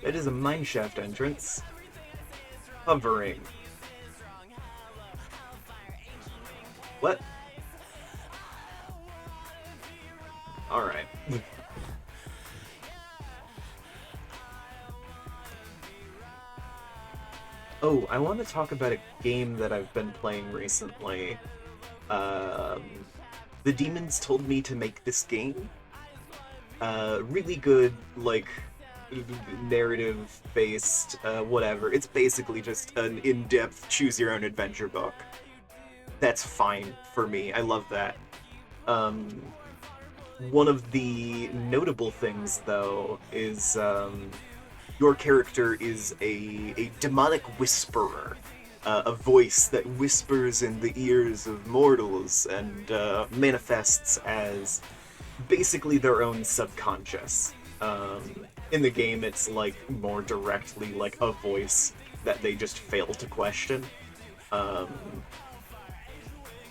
That is a mineshaft entrance. Hovering. What? Alright. Oh, I want to talk about a game that I've been playing recently. The demons told me to make this game. Really good, like, narrative-based, whatever. It's basically just an in-depth choose-your-own-adventure book. That's fine for me. I love that. One of the notable things, though, is your character is a demonic whisperer. A voice that whispers in the ears of mortals and manifests as basically their own subconscious. In the game, it's like more directly like a voice that they just fail to question.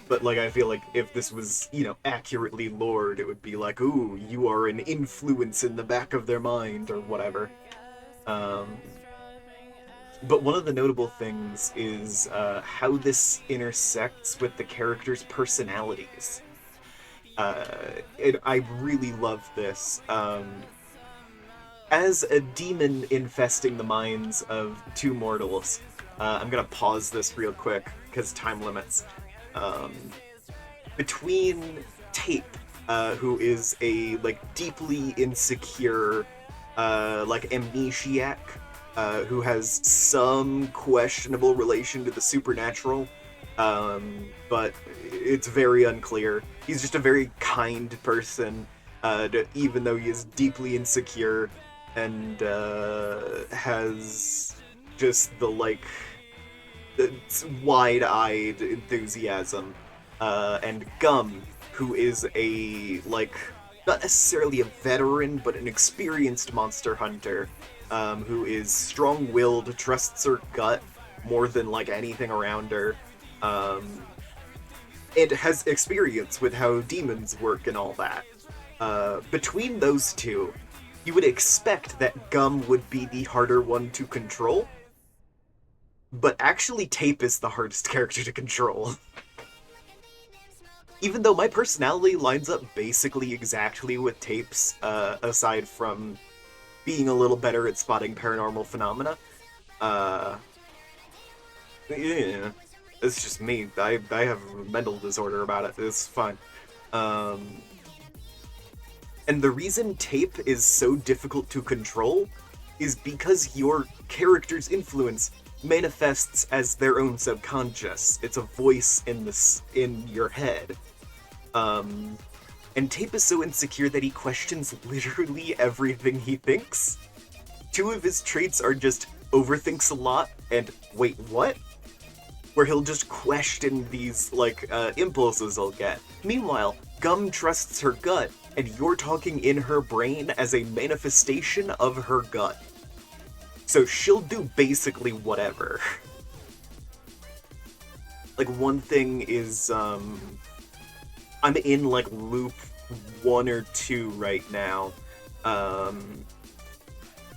But, like, I feel like if this was, accurately lored, it would be like, ooh, you are an influence in the back of their mind, or whatever. But one of the notable things is how this intersects with the characters' personalities. I really love this. As a demon infesting the minds of two mortals, I'm gonna pause this real quick, because time limits. Between Tape, who is a, like, deeply insecure, like, amnesiac, who has some questionable relation to the supernatural, but it's very unclear. He's just a very kind person, even though he is deeply insecure and has just the like wide-eyed enthusiasm. And Gum, who is a like not necessarily a veteran, but an experienced monster hunter, who is strong-willed, trusts her gut more than like anything around her, and has experience with how demons work and all that. Between those two, you would expect that Gum would be the harder one to control, but actually Tape is the hardest character to control. Even though my personality lines up basically exactly with Tape's, aside from being a little better at spotting paranormal phenomena. Yeah, it's just me. I have a mental disorder about it. It's fine. And the reason Tape is so difficult to control is because your character's influence manifests as their own subconscious. It's a voice in your head. And Tape is so insecure that he questions literally everything he thinks. Two of his traits are just overthinks a lot and wait, what? Where he'll just question these, like, impulses he'll get. Meanwhile, Gum trusts her gut, and you're talking in her brain as a manifestation of her gut. So she'll do basically whatever. Like, one thing is, I'm in, like, loop 1 or 2 right now.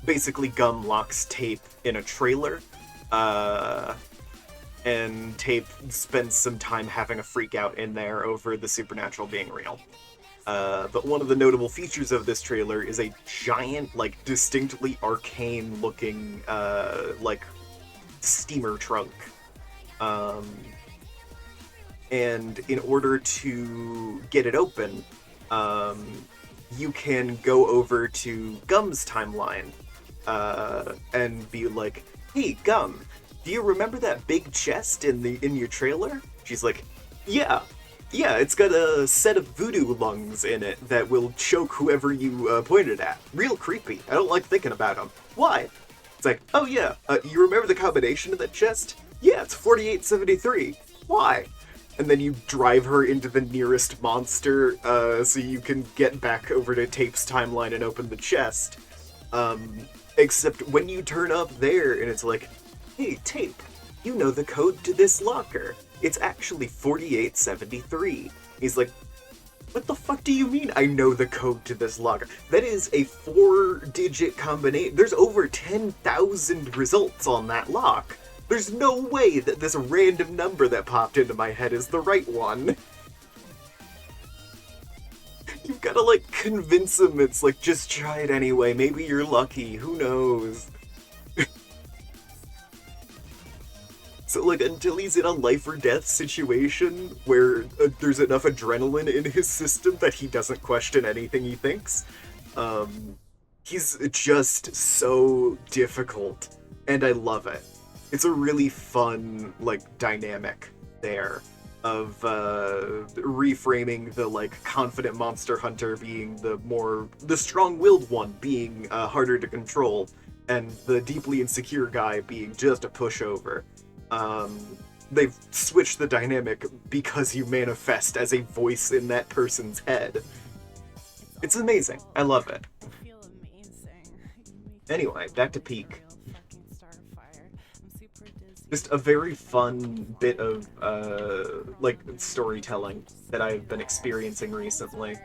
Basically, Gum locks Tape in a trailer, and Tape spends some time having a freak out in there over the supernatural being real. But one of the notable features of this trailer is a giant, like, distinctly arcane-looking, like, steamer trunk. And in order to get it open, you can go over to Gum's timeline, and be like, "Hey, Gum, do you remember that big chest in your trailer?" She's like, "Yeah, it's got a set of voodoo lungs in it that will choke whoever you point it at. Real creepy. I don't like thinking about them. Why?" It's like, "Oh yeah, you remember the combination of that chest? Yeah, it's 4873. Why?" And then you drive her into the nearest monster, so you can get back over to Tape's timeline and open the chest. Except when you turn up there, and it's like, "Hey, Tape, you know the code to this locker. It's actually 4873. He's like, "What the fuck do you mean I know the code to this locker? That is a 4-digit combination. There's over 10,000 results on that lock. There's no way that this random number that popped into my head is the right one." You've gotta, like, convince him it's like, just try it anyway, maybe you're lucky, who knows? So, like, until he's in a life or death situation where there's enough adrenaline in his system that he doesn't question anything he thinks, he's just so difficult, and I love it. It's a really fun, like, dynamic there of reframing the, like, confident monster hunter being the strong-willed one being harder to control, and the deeply insecure guy being just a pushover. They've switched the dynamic because you manifest as a voice in that person's head. It's amazing. I love it. Anyway, back to Peak. Just a very fun bit of, like, storytelling that I've been experiencing recently.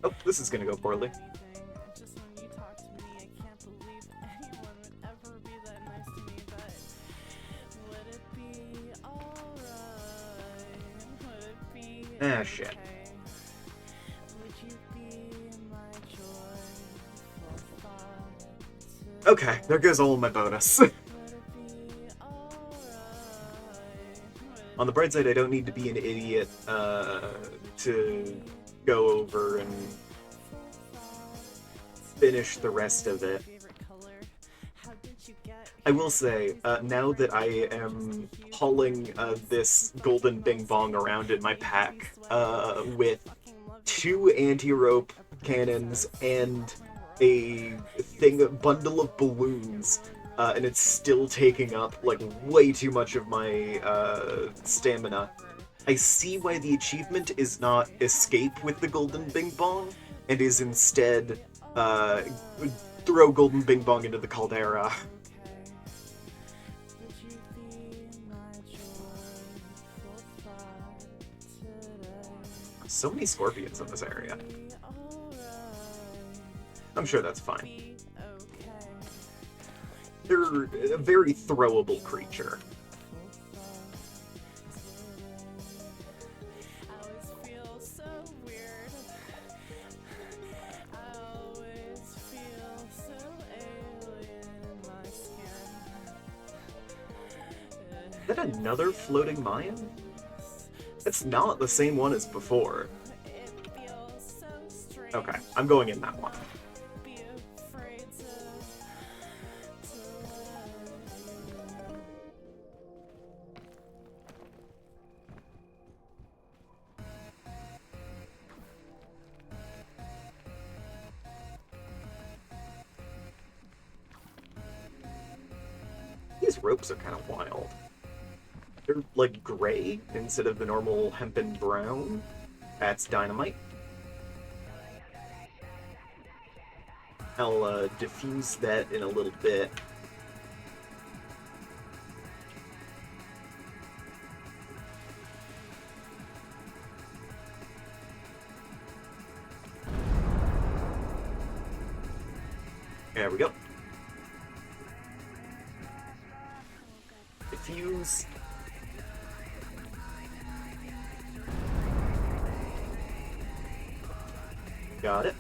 Oh, this is gonna go poorly. Ah, shit. Okay, there goes all of my bonus. On the bright side, I don't need to be an idiot to go over and finish the rest of it. I will say, now that I am hauling this golden bing bong around in my pack with two anti-rope cannons and a bundle of balloons, and it's still taking up like way too much of my stamina. I see why the achievement is not escape with the golden bing bong, and is instead throw golden bing bong into the caldera. So many scorpions in this area. I'm sure that's fine. They're a very throwable creature. Is that another floating Mayan? It's not the same one as before. Okay, I'm going in that one. These ropes are kind of wild. They're like gray instead of the normal hempen brown. That's dynamite. I'll diffuse that in a little bit. There we go. Diffuse. Got it.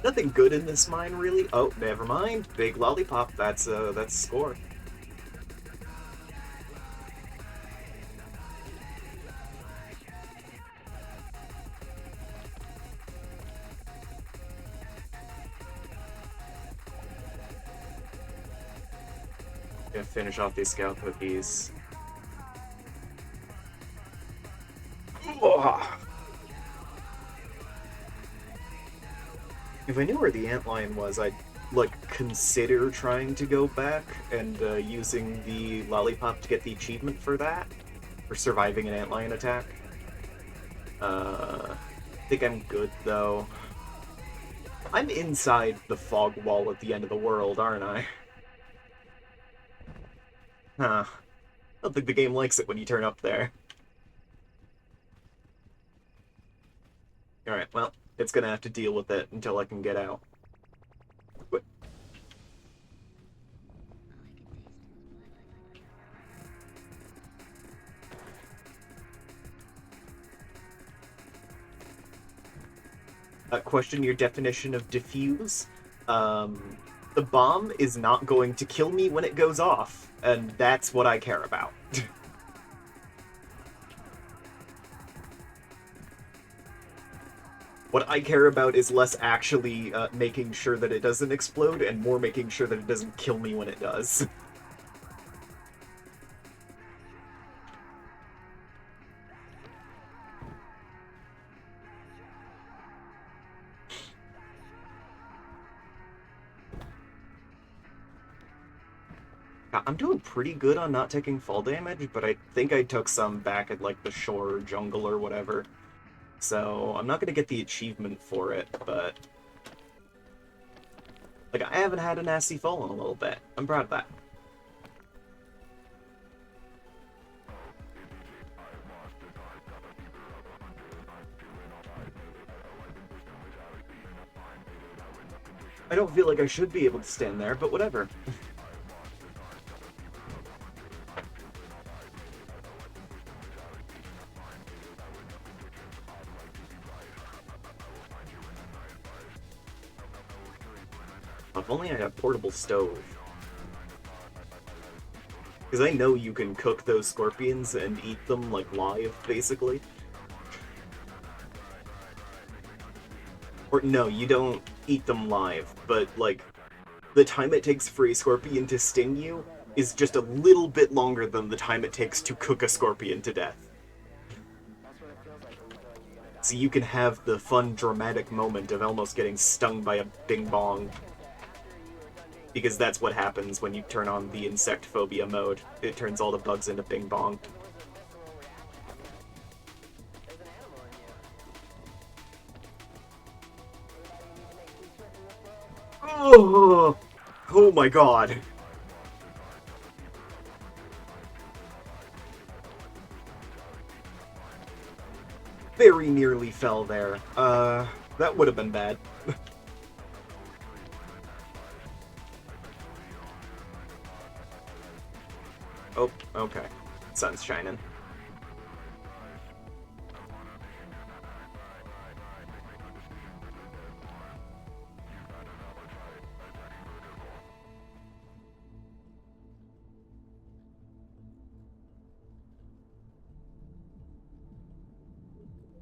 Nothing good in this mine, really. Oh, never mind. Big lollipop. That's a score. Gonna finish off these scout cookies. Oh. If I knew where the antlion was, I'd, like, consider trying to go back and using the lollipop to get the achievement for that. For surviving an antlion attack. I think I'm good, though. I'm inside the fog wall at the end of the world, aren't I? Huh. I don't think the game likes it when you turn up there. Alright, well, it's gonna have to deal with it until I can get out. What? Question your definition of diffuse. The bomb is not going to kill me when it goes off, and that's what I care about. What I care about is less actually making sure that it doesn't explode, and more making sure that it doesn't kill me when it does. I'm doing pretty good on not taking fall damage, but I think I took some back at, like, the shore jungle or whatever. So, I'm not gonna get the achievement for it, but... like, I haven't had a nasty fall in a little bit. I'm proud of that. I don't feel like I should be able to stand there, but whatever. If only I had a portable stove. Because I know you can cook those scorpions and eat them, like, live, basically. Or no, you don't eat them live, but like the time it takes for a scorpion to sting you is just a little bit longer than the time it takes to cook a scorpion to death. So you can have the fun, dramatic moment of almost getting stung by a bing bong. Because that's what happens when you turn on the insect phobia mode. It turns all the bugs into bing bong. Oh, oh my god. Very nearly fell there. That would have been bad. Oh, okay. Sun's shining.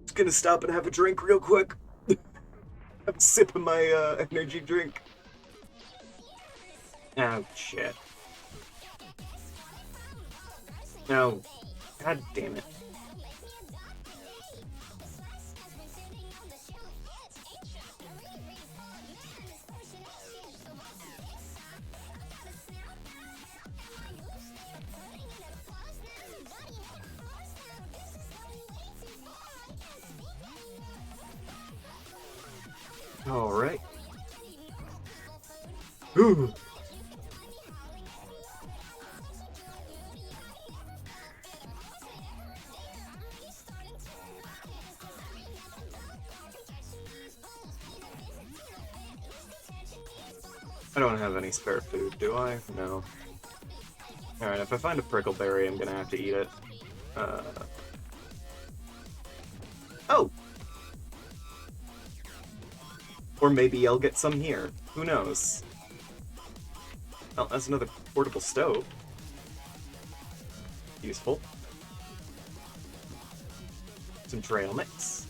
Just gonna stop and have a drink real quick. I'm sipping my energy drink. Oh, shit. No. God damn it. Alright. Ooh. I don't have any spare food, do I? No. Alright, if I find a prickleberry, I'm gonna have to eat it. Oh! Or maybe I'll get some here. Who knows? Oh, that's another portable stove. Useful. Some trail mix.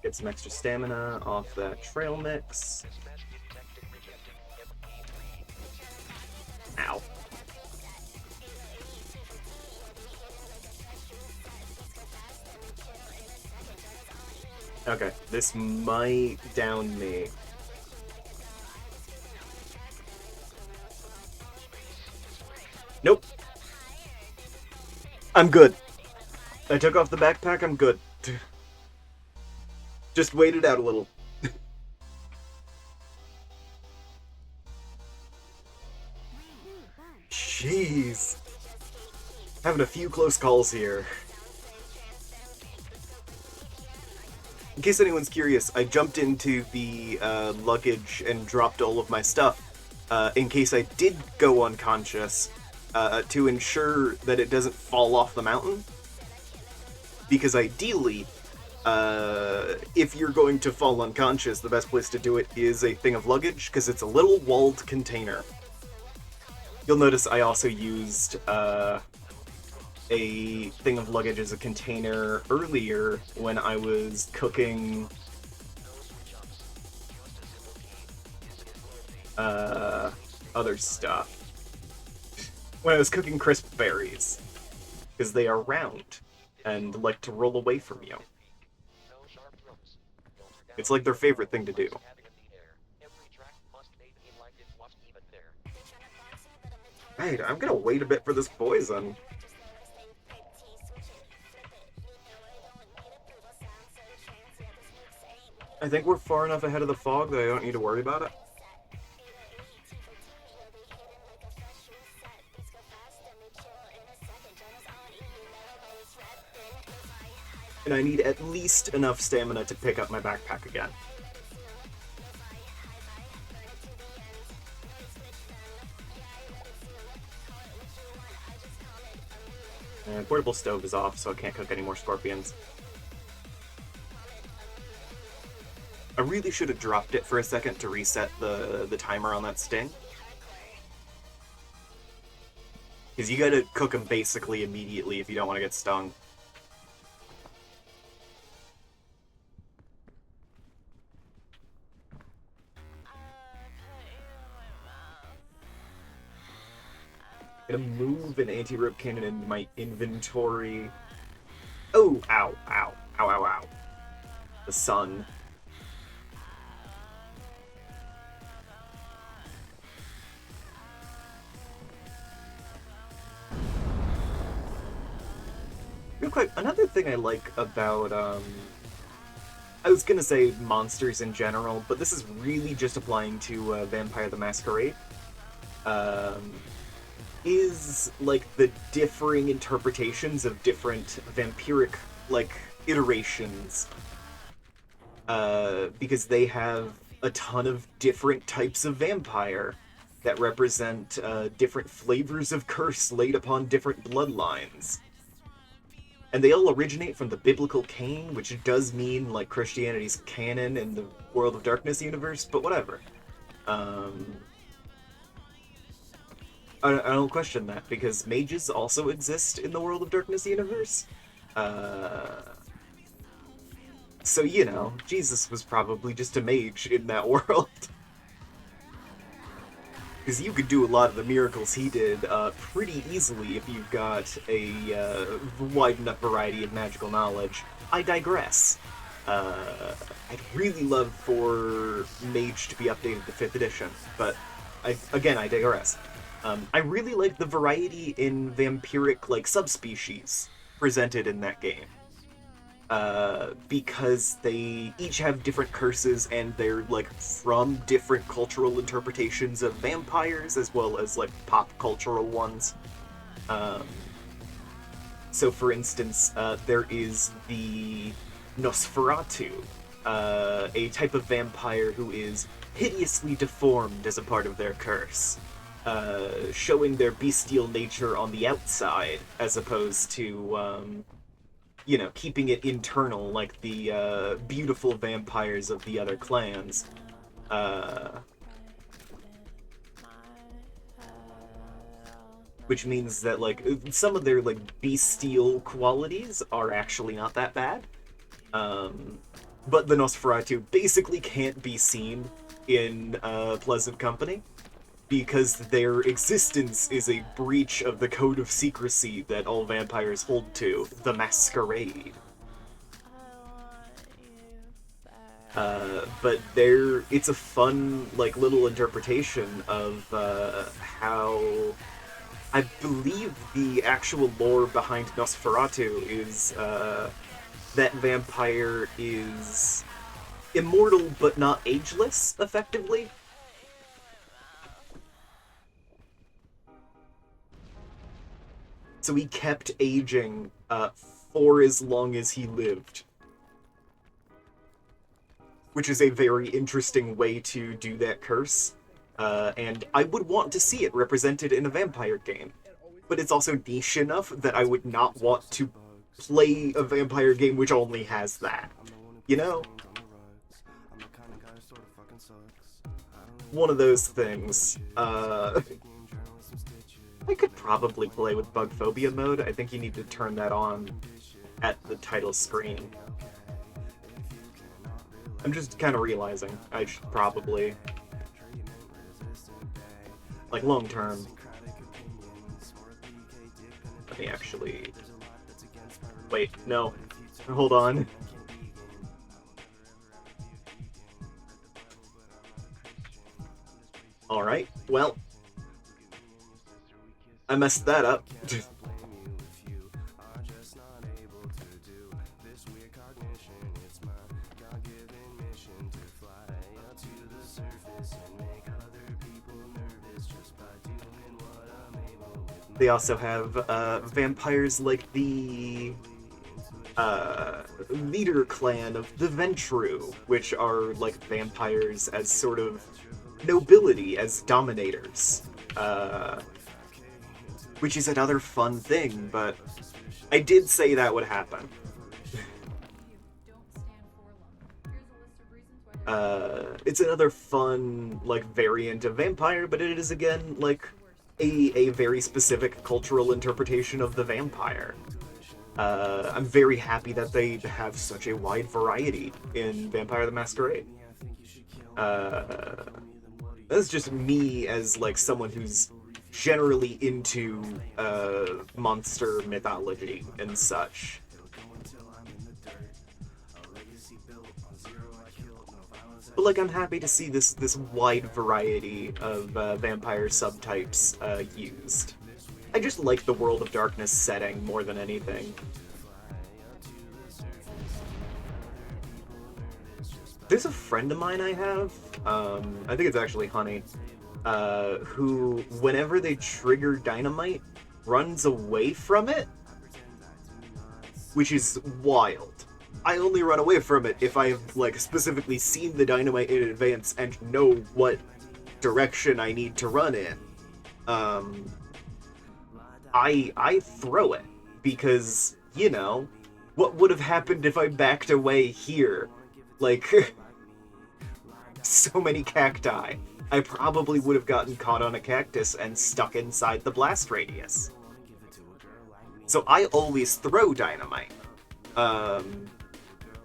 Get some extra stamina off that trail mix. Ow. Okay, this might down me. Nope. I'm good. I took off the backpack, I'm good. Just wait it out a little. Jeez. Having a few close calls here. In case anyone's curious, I jumped into the luggage and dropped all of my stuff in case I did go unconscious to ensure that it doesn't fall off the mountain. Because ideally, if you're going to fall unconscious, the best place to do it is a thing of luggage, because it's a little walled container. You'll notice I also used a thing of luggage as a container earlier when I was cooking other stuff. When I was cooking crisp berries, because they are round and like to roll away from you. It's like their favorite thing to do. Right, I'm gonna wait a bit for this poison. I think we're far enough ahead of the fog that I don't need to worry about it. And I need at least enough stamina to pick up my backpack again. Portable stove is off, so I can't cook any more scorpions. I really should have dropped it for a second to reset the timer on that sting. Because you gotta cook them basically immediately if you don't want to get stung. Gonna move an anti-rope cannon into my inventory. Oh, ow, ow, ow, ow, ow. The sun. Real quick, another thing I like about, I was gonna say monsters in general, but this is really just applying to Vampire the Masquerade. Is like the differing interpretations of different vampiric like iterations, because they have a ton of different types of vampire that represent different flavors of curse laid upon different bloodlines. And they all originate from the biblical Cain, which does mean like Christianity's canon in the World of Darkness universe, but whatever. I don't question that, because mages also exist in the World of Darkness universe. So, you know, Jesus was probably just a mage in that world. Because you could do a lot of the miracles he did pretty easily if you've got a wide enough variety of magical knowledge. I digress. I'd really love for Mage to be updated to 5th edition, but I digress. I really like the variety in vampiric like subspecies presented in that game. Because they each have different curses and they're like from different cultural interpretations of vampires as well as like pop cultural ones. So for instance, there is the Nosferatu, a type of vampire who is hideously deformed as a part of their curse. Showing their bestial nature on the outside, as opposed to, you know, keeping it internal like the beautiful vampires of the other clans. Which means that, like, some of their, like, bestial qualities are actually not that bad. But the Nosferatu basically can't be seen in pleasant company, because their existence is a breach of the code of secrecy that all vampires hold to, the Masquerade. But it's a fun, like, little interpretation of how I believe the actual lore behind Nosferatu is that vampire is immortal but not ageless, effectively. So he kept aging for as long as he lived. Which is a very interesting way to do that curse. And I would want to see it represented in a vampire game. But it's also niche enough that I would not want to play a vampire game which only has that. You know? One of those things. I could probably play with bug phobia mode. I think you need to turn that on at the title screen. I'm just kind of realizing I should probably, like, long term. Let me actually, wait, no, hold on. Alright, well, I messed that up. They also have vampires like the leader clan of the Ventru, which are like vampires as sort of nobility, as dominators. Which is another fun thing, but I did say that would happen. It's another fun, like, variant of vampire, but it is, again, like, a very specific cultural interpretation of the vampire. I'm very happy that they have such a wide variety in Vampire the Masquerade. Uh, that's just me as, like, someone who's generally into monster mythology and such. But like, I'm happy to see this wide variety of vampire subtypes used. I just like the World of Darkness setting more than anything. There's a friend of mine I have, I think it's actually Honey, who, whenever they trigger dynamite, runs away from it, which is wild. I only run away from it if I have, like, specifically seen the dynamite in advance and know what direction I need to run in. Um, I throw it because, you know, what would have happened if I backed away here? Like, so many cacti. I probably would have gotten caught on a cactus and stuck inside the blast radius. So I always throw dynamite.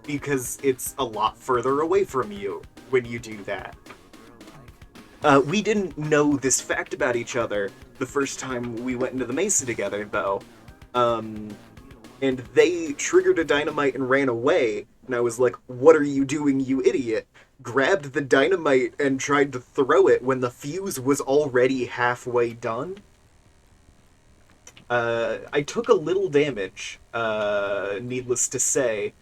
Because it's a lot further away from you when you do that. We didn't know this fact about each other the first time we went into the mesa together, though. And they triggered a dynamite and ran away, and I was like, what are you doing, you idiot? Grabbed the dynamite and tried to throw it when the fuse was already halfway done. I took a little damage, needless to say.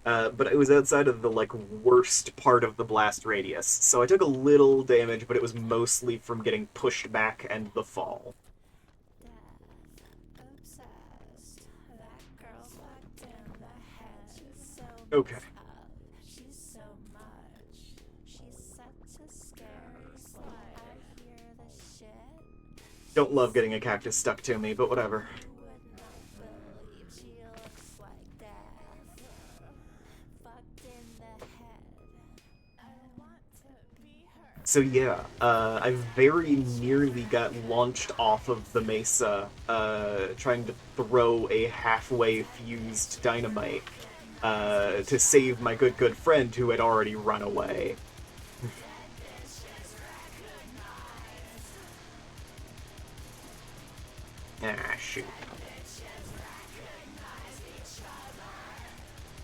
But it was outside of the, like, worst part of the blast radius. So I took a little damage, but it was mostly from getting pushed back and the fall. Okay. Don't love getting a cactus stuck to me, but whatever. So yeah, I very nearly got launched off of the mesa, trying to throw a halfway fused dynamite, to save my good friend who had already run away. Ah, shoot.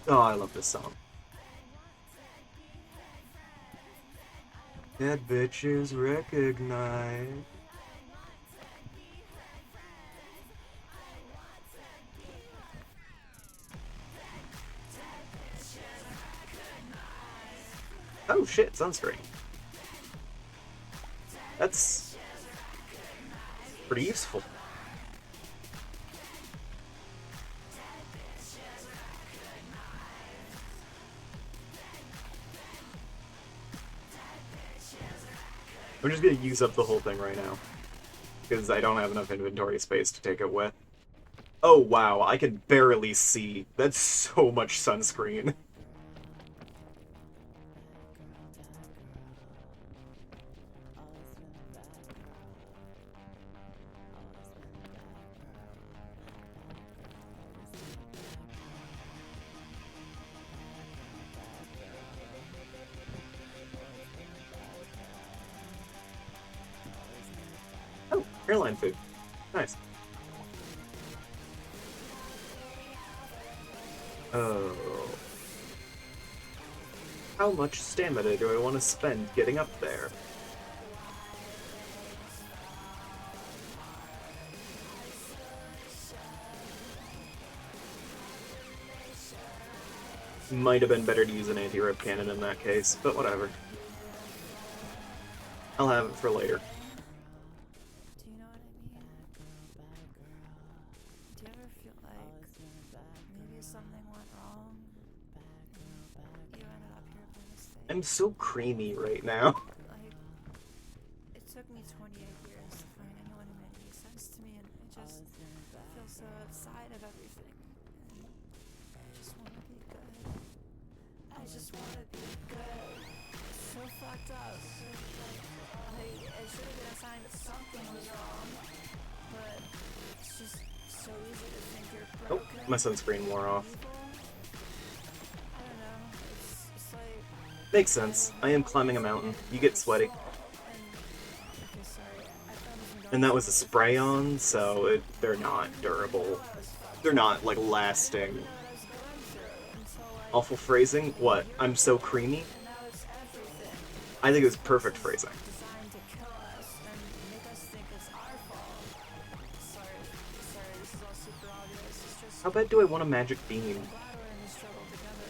Oh, I love this song. That bitch is recognized. Oh shit, sunscreen. That's pretty useful. I'm just gonna use up the whole thing right now, because I don't have enough inventory space to take it with. Oh wow, I can barely see. That's so much sunscreen. Oh, airline food. Nice. Oh. How much stamina do I want to spend getting up there? Might have been better to use an anti-rip cannon in that case, but whatever. I'll have it for later. Do you know what I mean? Do you ever feel like maybe something went wrong? You ended up here by mistake? I'm so creamy right now. Like, it took me 20 fucked up. It should have been a sign that something was wrong. But it's just so easy to think you're Oh, broken. my sunscreen wore off. I don't know. It's like... Makes sense. I am climbing a mountain. You get sweaty. Okay, sorry. I found And that was a spray-on, so they're not durable. They're not, like, lasting. Awful phrasing? What? I'm so creamy? I think it was perfect phrasing. designed to kill us and make us think it's our fault. Sorry, this is all super obvious. It's just How bad do I want a magic beam? glad we're in this struggle together.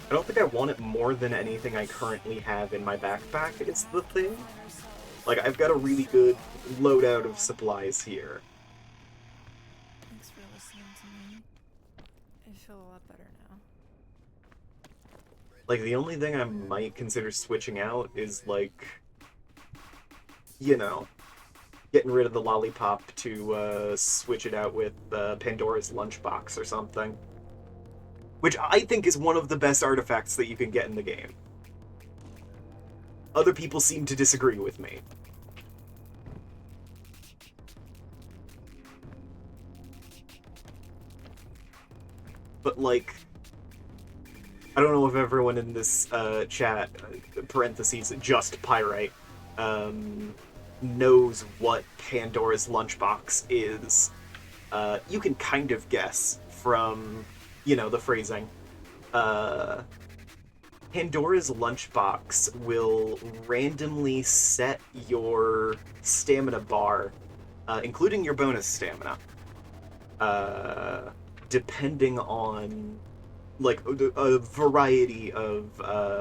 I don't think I want it more than anything I currently have in my backpack is the thing. Like, I've got a really good loadout of supplies here. Thanks for listening to me. I feel a lot better now. Like, the only thing I might consider switching out is, like, you know, getting rid of the lollipop to switch it out with Pandora's lunchbox or something. Which I think is one of the best artifacts that you can get in the game. Other people seem to disagree with me. But, like, I don't know if everyone in this chat, parentheses, just Pyrite, knows what Pandora's lunchbox is. You can kind of guess from, you know, the phrasing. Pandora's lunchbox will randomly set your stamina bar, including your bonus stamina, depending on, like, a variety of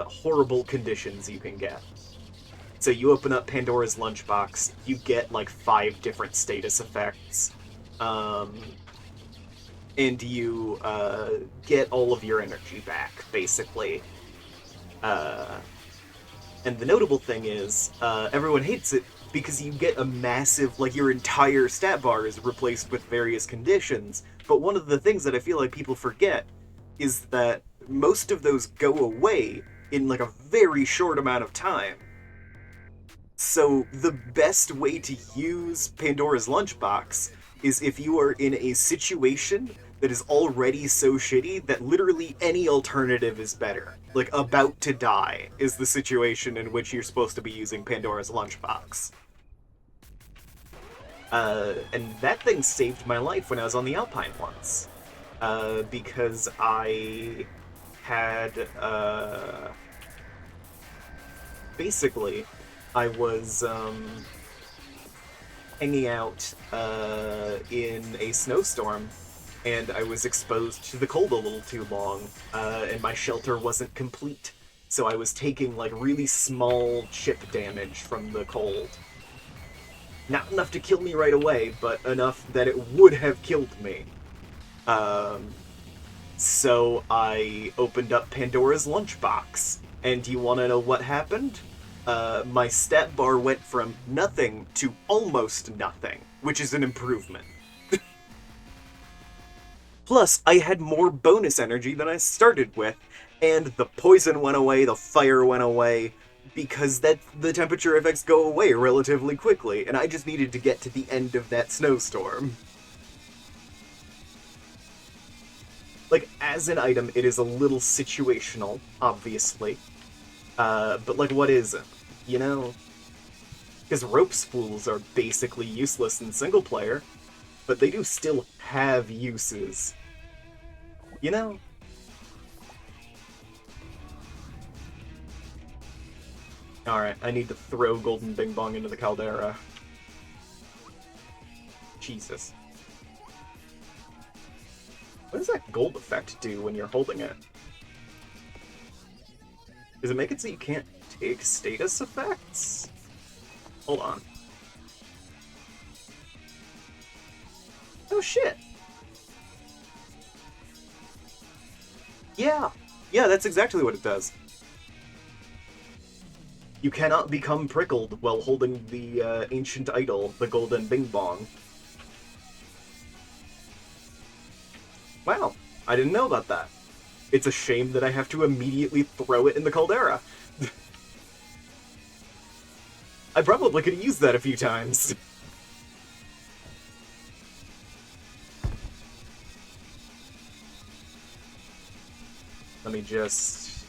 horrible conditions you can get. So you open up Pandora's lunchbox, you get, like, 5 different status effects, and you get all of your energy back, basically. And the notable thing is, everyone hates it because you get a massive, like, your entire stat bar is replaced with various conditions, but one of the things that I feel like people forget is that most of those go away in, like, a very short amount of time. So the best way to use Pandora's lunchbox is if you are in a situation that is already so shitty that literally any alternative is better. Like, about to die is the situation in which you're supposed to be using Pandora's lunchbox. And that thing saved my life when I was on the Alpine once. Because I had, basically, I was, hanging out, in a snowstorm, and I was exposed to the cold a little too long, and my shelter wasn't complete. So I was taking, like, really small chip damage from the cold. Not enough to kill me right away, but enough that it would have killed me. So I opened up Pandora's lunchbox, and you want to know what happened? My stat bar went from nothing to almost nothing, which is an improvement. Plus, I had more bonus energy than I started with, and the poison went away, the fire went away, because the temperature effects go away relatively quickly, and I just needed to get to the end of that snowstorm. Like, as an item, it is a little situational, obviously. But, like, what is it? You know? Because rope spools are basically useless in single player, but they do still have uses. You know? Alright, I need to throw Golden Bing Bong into the caldera. Jesus. What does that gold effect do when you're holding it? Does it make it so you can't take status effects? Hold on. Oh shit! Yeah! Yeah, that's exactly what it does. You cannot become prickled while holding the ancient idol, the Golden Bing Bong. Wow, I didn't know about that. It's a shame that I have to immediately throw it in the caldera. I probably could have used that a few times. Let me just...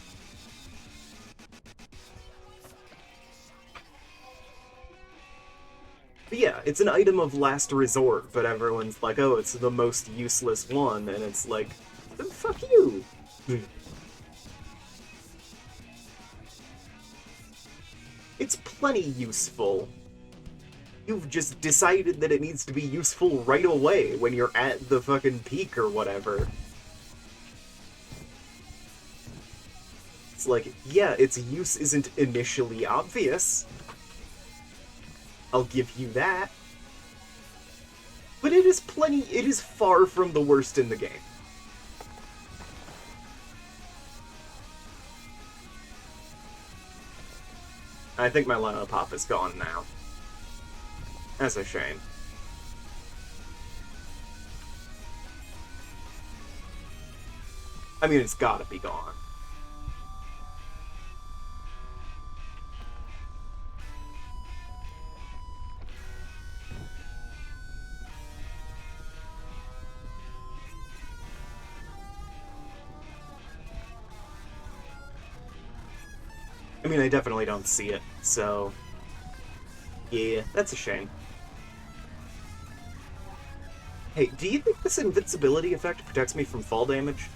But yeah, it's an item of last resort, but everyone's like, oh, it's the most useless one, and it's like, then fuck you! It's plenty useful. You've just decided that it needs to be useful right away when you're at the fucking peak or whatever. It's like, yeah, its use isn't initially obvious. I'll give you that. But it is far from the worst in the game. I think my Leno Pop is gone now. That's a shame. I mean, it's gotta be gone. I mean, I definitely don't see it, so... Yeah, that's a shame. Hey, do you think this invincibility effect protects me from fall damage?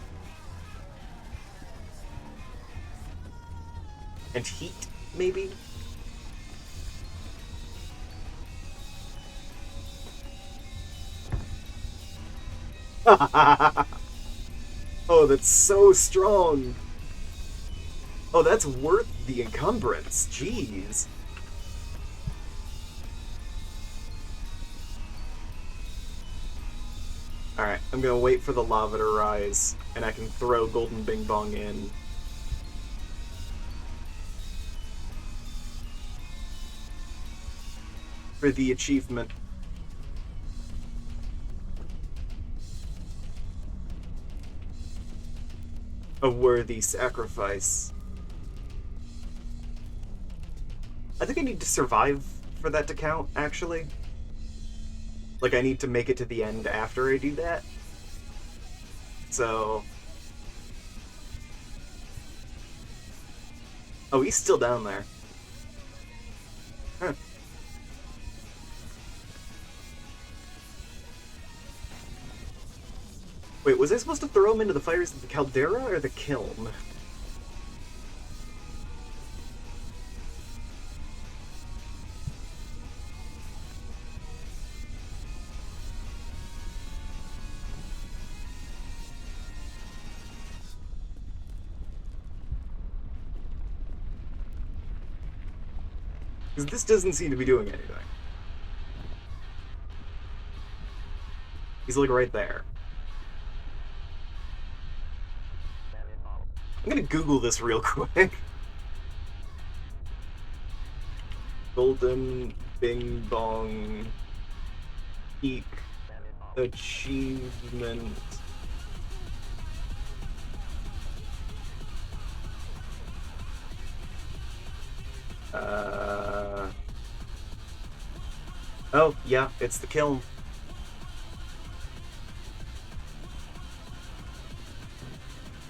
And heat, maybe? Oh, that's so strong! Oh, that's worth the encumbrance. Jeez. Alright, I'm gonna wait for the lava to rise, and I can throw Golden Bing Bong in. For the achievement. A worthy sacrifice. I think I need to survive for that to count, actually. Like, I need to make it to the end after I do that. So... Oh, he's still down there. Huh. Wait, was I supposed to throw him into the fires of the caldera or the kiln? Because this doesn't seem to be doing anything. He's like right there. I'm gonna Google this real quick. Golden Bing Bong Peak Achievement. Oh, yeah, it's the kiln.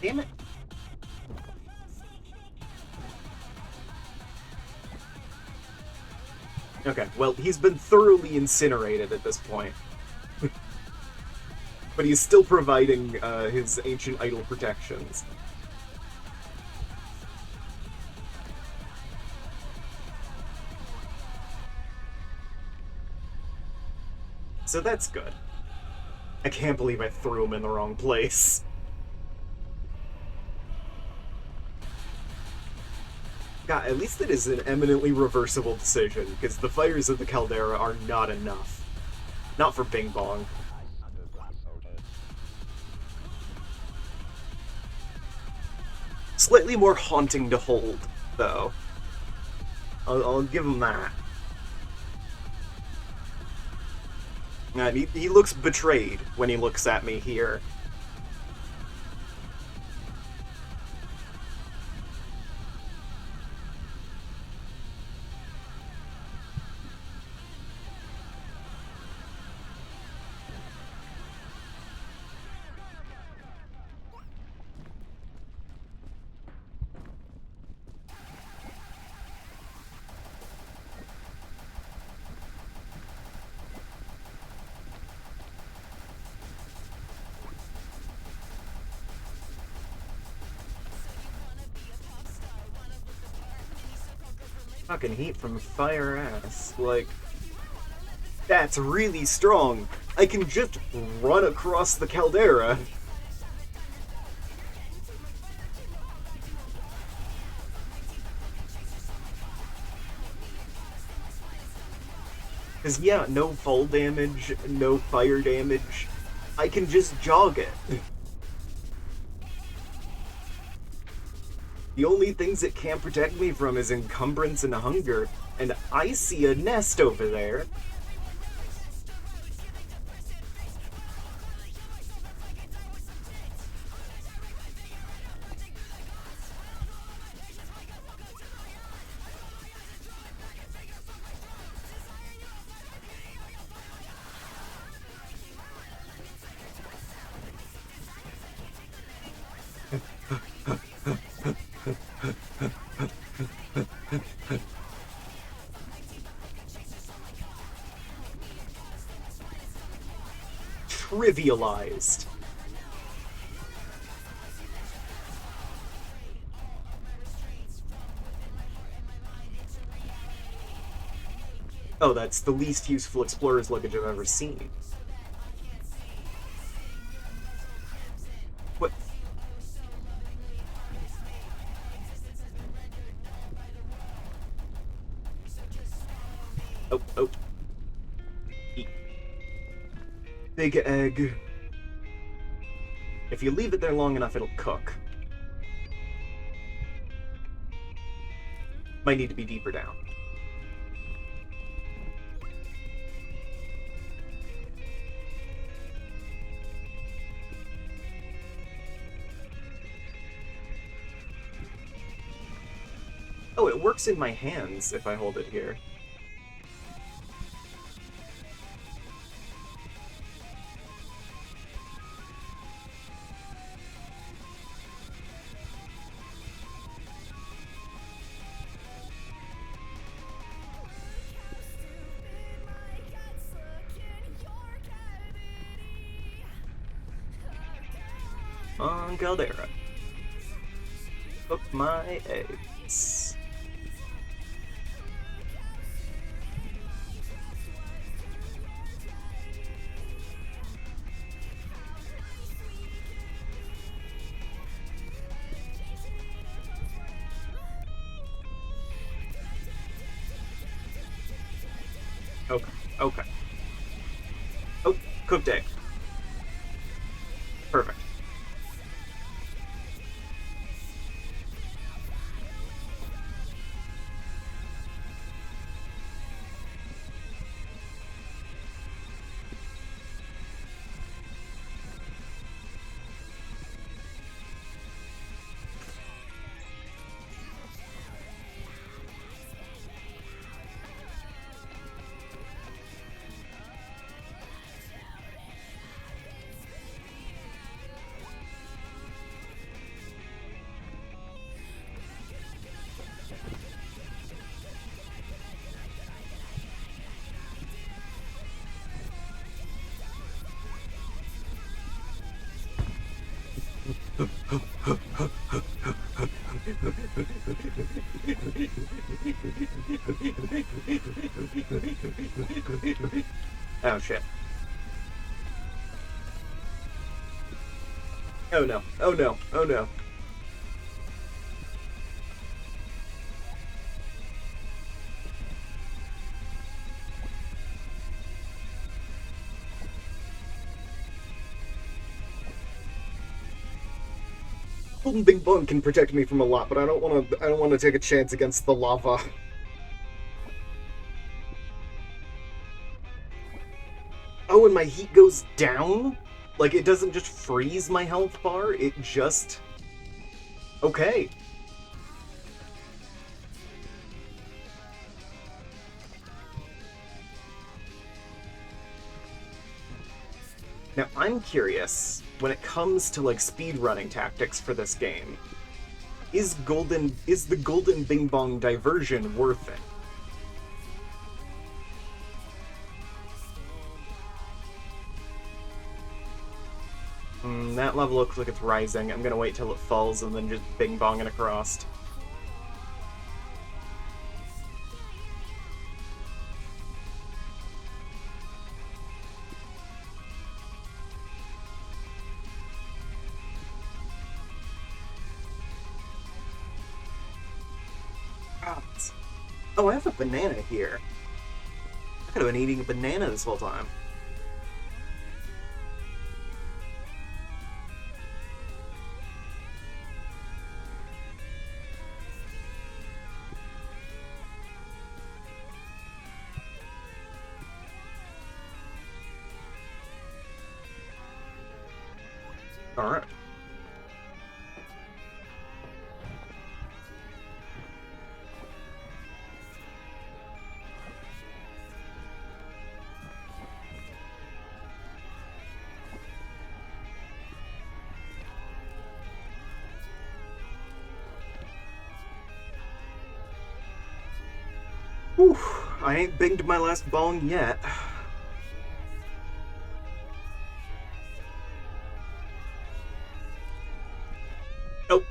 Damn it. Okay, well, he's been thoroughly incinerated at this point. But he's still providing his ancient idol protections. So that's good. I can't believe I threw him in the wrong place. God, at least it is an eminently reversible decision, because the fires of the caldera are not enough. Not for Bing Bong. Slightly more haunting to hold, though. I'll give him that. And he looks betrayed when he looks at me here. Fucking heat from fire ass. Like, that's really strong. I can just run across the caldera. Because, yeah, no fall damage, no fire damage. I can just jog it. The only things it can't protect me from is encumbrance and hunger, and I see a nest over there. Trivialized. Oh, that's the least useful explorer's luggage I've ever seen. What? Oh, oh. Eat. Big egg. If you leave it there long enough, it'll cook. Might need to be deeper down. Oh, it works in my hands if I hold it here. On Caldera. Cook my eggs. Okay, okay. Oh, cooked egg. Perfect. Oh shit. Oh no. Oh no. Oh no. Golden Bing Bong can protect me from a lot, but I don't want to take a chance against the lava. Oh, and my heat goes down? Like, it doesn't just freeze my health bar, it just... Okay. Now, I'm curious, when it comes to, like, speedrunning tactics for this game, is the Golden Bing Bong diversion worth it? That level looks like it's rising. I'm gonna wait till it falls and then just bing bong it across. Oh, I have a banana here. I could have been eating a banana this whole time. Alright. Whew, I ain't binged my last bong yet. Nope.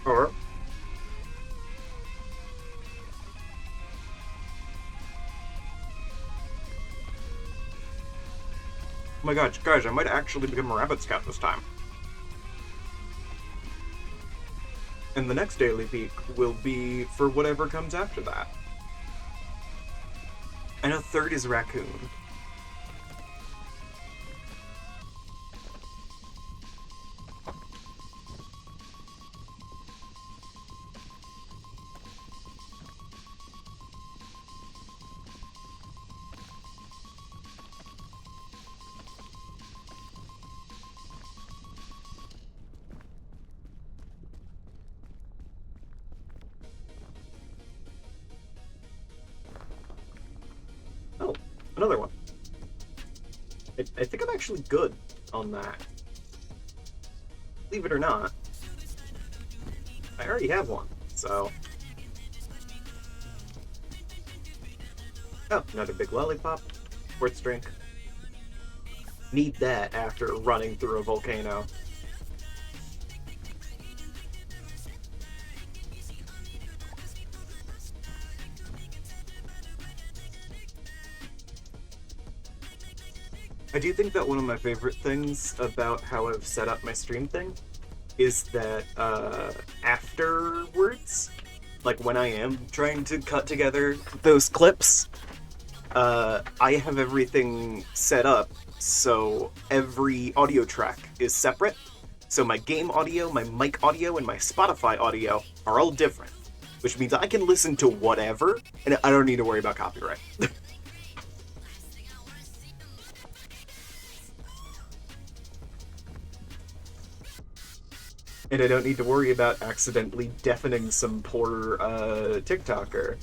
Alright. Oh my gosh, guys, I might actually become a rabbit scout this time. And the next daily peak will be for whatever comes after that. I know third is raccoon. Oh, another one. I think I'm actually good on that. Believe it or not. I already have one, so... Oh, another big lollipop. Sports drink. Need that after running through a volcano. I do think that one of my favorite things about how I've set up my stream thing is that afterwards, like when I am trying to cut together those clips, I have everything set up so every audio track is separate. So my game audio, my mic audio, and my Spotify audio are all different, which means I can listen to whatever, and I don't need to worry about copyright. And I don't need to worry about accidentally deafening some poor TikToker.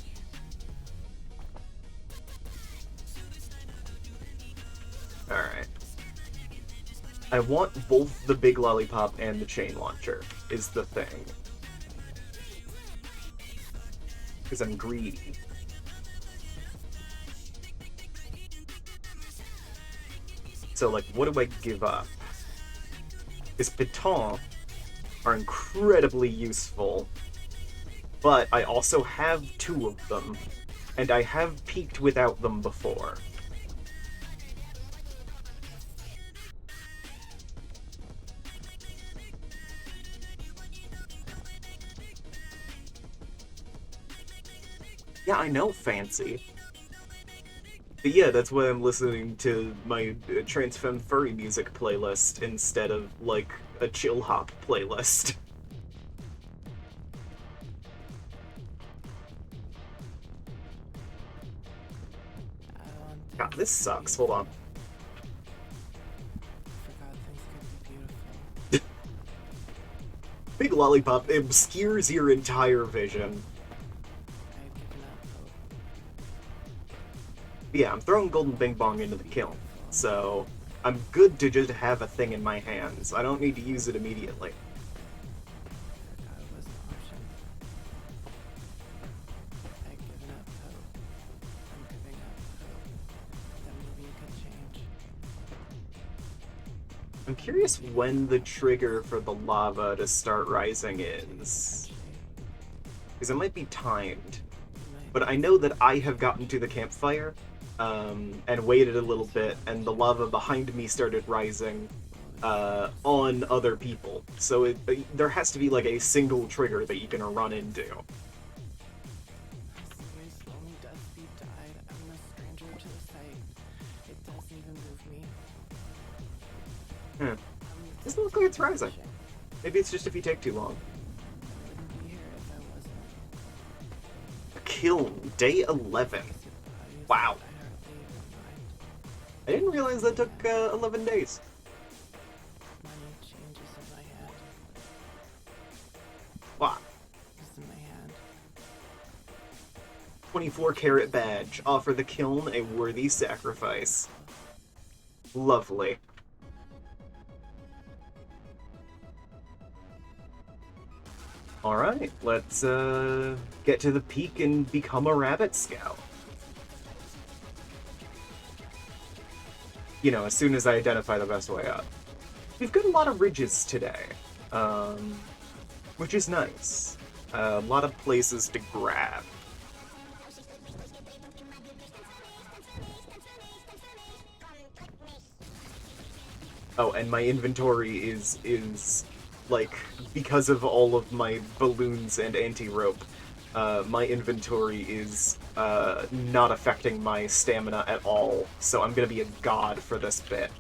Alright. I want both the big lollipop and the chain launcher, is the thing. Because I'm greedy. So, like, what do I give up? Is Piton are incredibly useful, but I also have two of them, and I have peaked without them before. Yeah, I know, fancy. But yeah, that's why I'm listening to my Trans Femme Furry music playlist instead of, like, a chill hop playlist. God, this sucks. Hold on. Big lollipop obscures your entire vision. Yeah, I'm throwing Golden Bing Bong into the kiln, so I'm good to just have a thing in my hands. I don't need to use it immediately. I'm curious when the trigger for the lava to start rising is. Because it might be timed. But I know that I have gotten to the campfire and waited a little bit, and the lava behind me started rising on other people. So there has to be like a single trigger that you can run into. Very slowly does speed died. I'm a stranger to the sight. It doesn't even move me. Doesn't look like it's rising. Maybe it's just if you take too long. Wouldn't be here if I wasn't. Kiln, day 11. Wow. I didn't realize that took 11 days. Money changes in my hand. Wow. It's in my hand. 24 karat badge. Offer the kiln a worthy sacrifice. Lovely. Alright, let's get to the peak and become a rabbit scout. You know, as soon as I identify the best way up. We've got a lot of ridges today, which is nice. A lot of places to grab. Oh, and my inventory is like, because of all of my balloons and anti-rope, my inventory is not affecting my stamina at all, so I'm gonna be a god for this bit.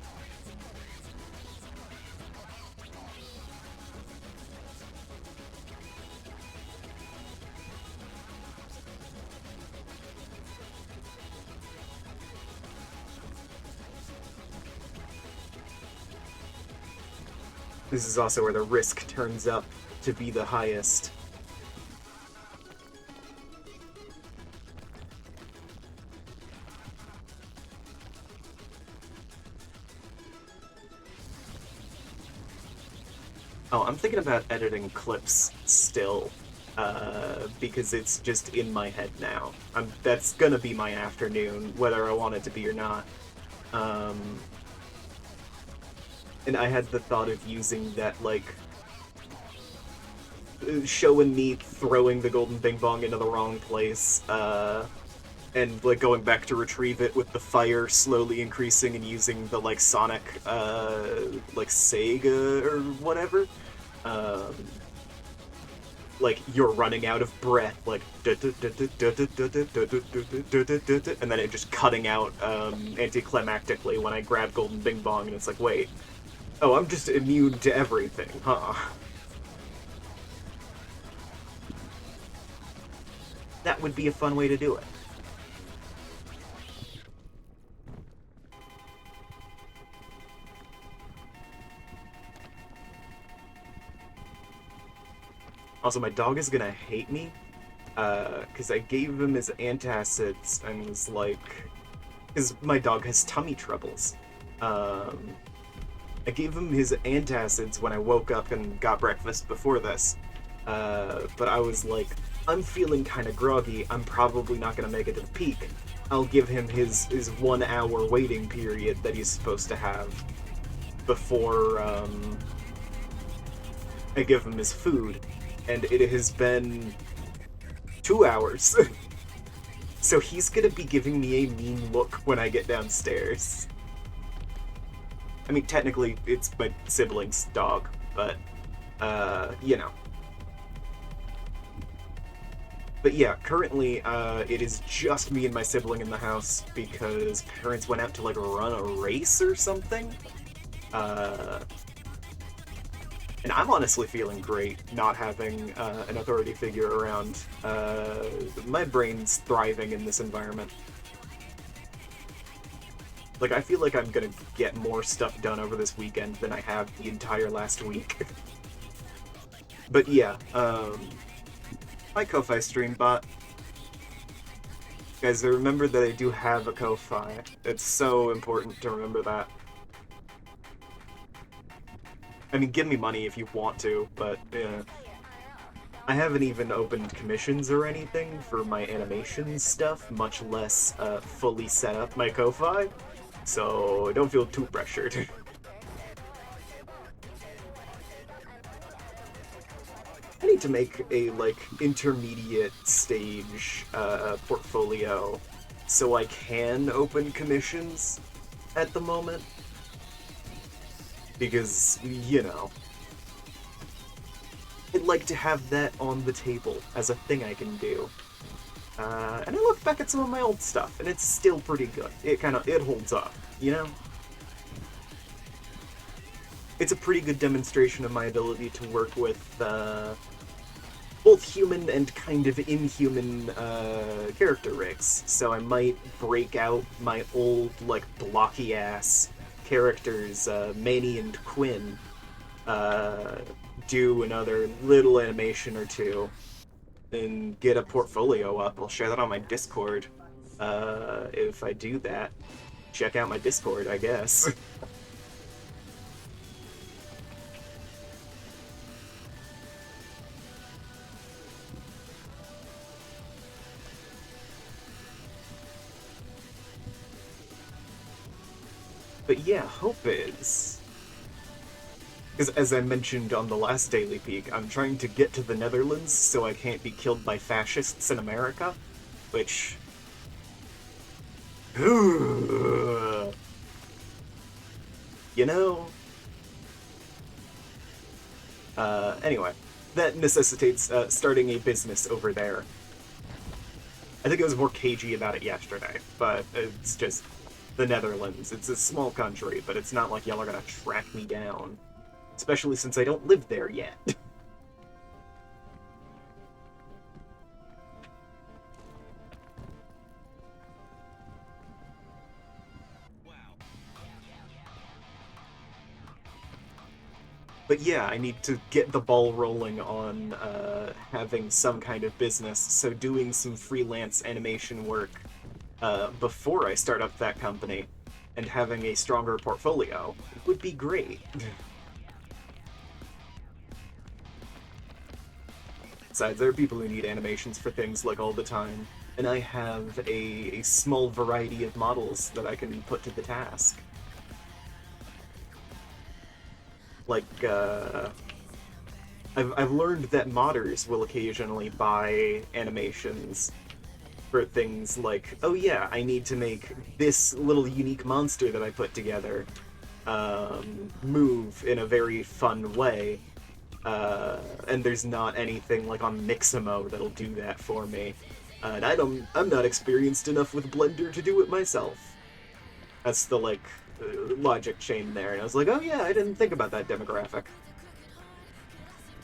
This is also where the risk turns up to be the highest. Oh, I'm thinking about editing clips still, because it's just in my head now. That's gonna be my afternoon, whether I want it to be or not. And I had the thought of using that, like, showing me throwing the golden bing bong into the wrong place, and, like, going back to retrieve it with the fire slowly increasing and using the, like, Sonic, like, Sega or whatever. Like, you're running out of breath, like, and then it just cutting out, anticlimactically when I grab golden bing bong, and it's like, wait. Oh, I'm just immune to everything, huh? That would be a fun way to do it. Also, my dog is gonna hate me, because I gave him his antacids and was like... Because my dog has tummy troubles. I gave him his antacids when I woke up and got breakfast before this. But I was like, I'm feeling kind of groggy, I'm probably not going to make it to the peak. I'll give him his 1 hour waiting period that he's supposed to have before I give him his food. And it has been 2 hours. So he's going to be giving me a mean look when I get downstairs. I mean, technically, it's my sibling's dog, but, you know. But yeah, currently, it is just me and my sibling in the house because parents went out to, like, run a race or something. And I'm honestly feeling great not having an authority figure around. My brain's thriving in this environment. Like, I feel like I'm gonna get more stuff done over this weekend than I have the entire last week. But yeah, my Ko-Fi stream bot. Guys, remember that I do have a Ko-Fi. It's so important to remember that. I mean, give me money if you want to, but, I haven't even opened commissions or anything for my animation stuff, much less, fully set up my Ko-Fi. So, don't feel too pressured. I need to make a, like, intermediate stage, portfolio so I can open commissions at the moment. Because, you know, I'd like to have that on the table as a thing I can do. And I look back at some of my old stuff, and it's still pretty good. It holds up, you know? It's a pretty good demonstration of my ability to work with, both human and kind of inhuman, character rigs. So I might break out my old, like, blocky-ass characters, Manny and Quinn, do another little animation or two, and get a portfolio up. I'll share that on my Discord. If I do that, check out my Discord, I guess. But yeah, hope is... Because as I mentioned on the last Daily Peak, I'm trying to get to the Netherlands so I can't be killed by fascists in America, which... You know? Anyway, that necessitates starting a business over there. I think I was more cagey about it yesterday, but it's just the Netherlands. It's a small country, but it's not like y'all are gonna track me down. Especially since I don't live there yet. But yeah, I need to get the ball rolling on having some kind of business, so doing some freelance animation work before I start up that company and having a stronger portfolio would be great. Besides, there are people who need animations for things like all the time, and I have a small variety of models that I can put to the task. Like, I've learned that modders will occasionally buy animations for things like, oh yeah, I need to make this little unique monster that I put together move in a very fun way. And there's not anything like on Mixamo that'll do that for me. And I'm not experienced enough with Blender to do it myself. That's the, like, logic chain there. And I was like, oh yeah, I didn't think about that demographic.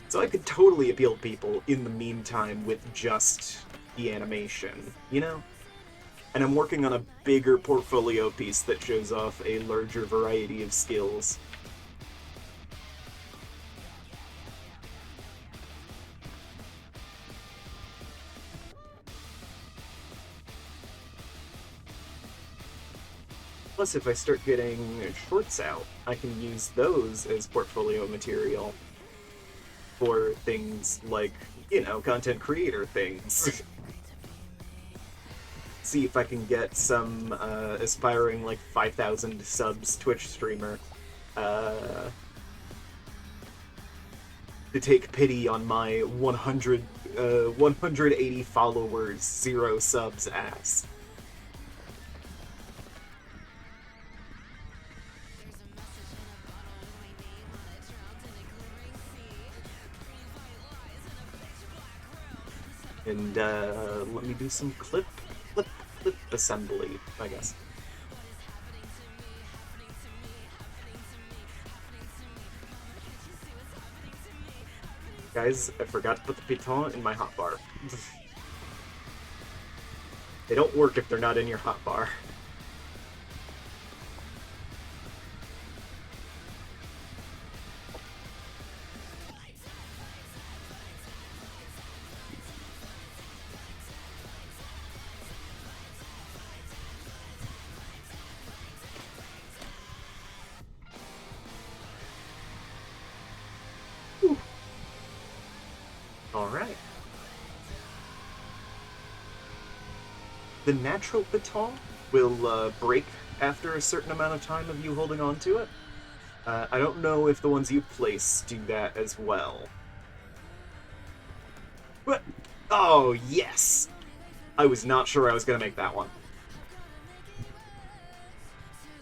So I could totally appeal to people in the meantime with just the animation, you know? And I'm working on a bigger portfolio piece that shows off a larger variety of skills. Plus, if I start getting shorts out, I can use those as portfolio material for things like, you know, content creator things. See if I can get some aspiring, like, 5,000 subs Twitch streamer to take pity on my 180 followers, 0 subs ass. And let me do some clip assembly, I guess. Guys, I forgot to put the piton in my hotbar. They don't work if they're not in your hotbar. Alright. The natural piton will break after a certain amount of time of you holding on to it. I don't know if the ones you place do that as well. But, oh, yes! I was not sure I was going to make that one.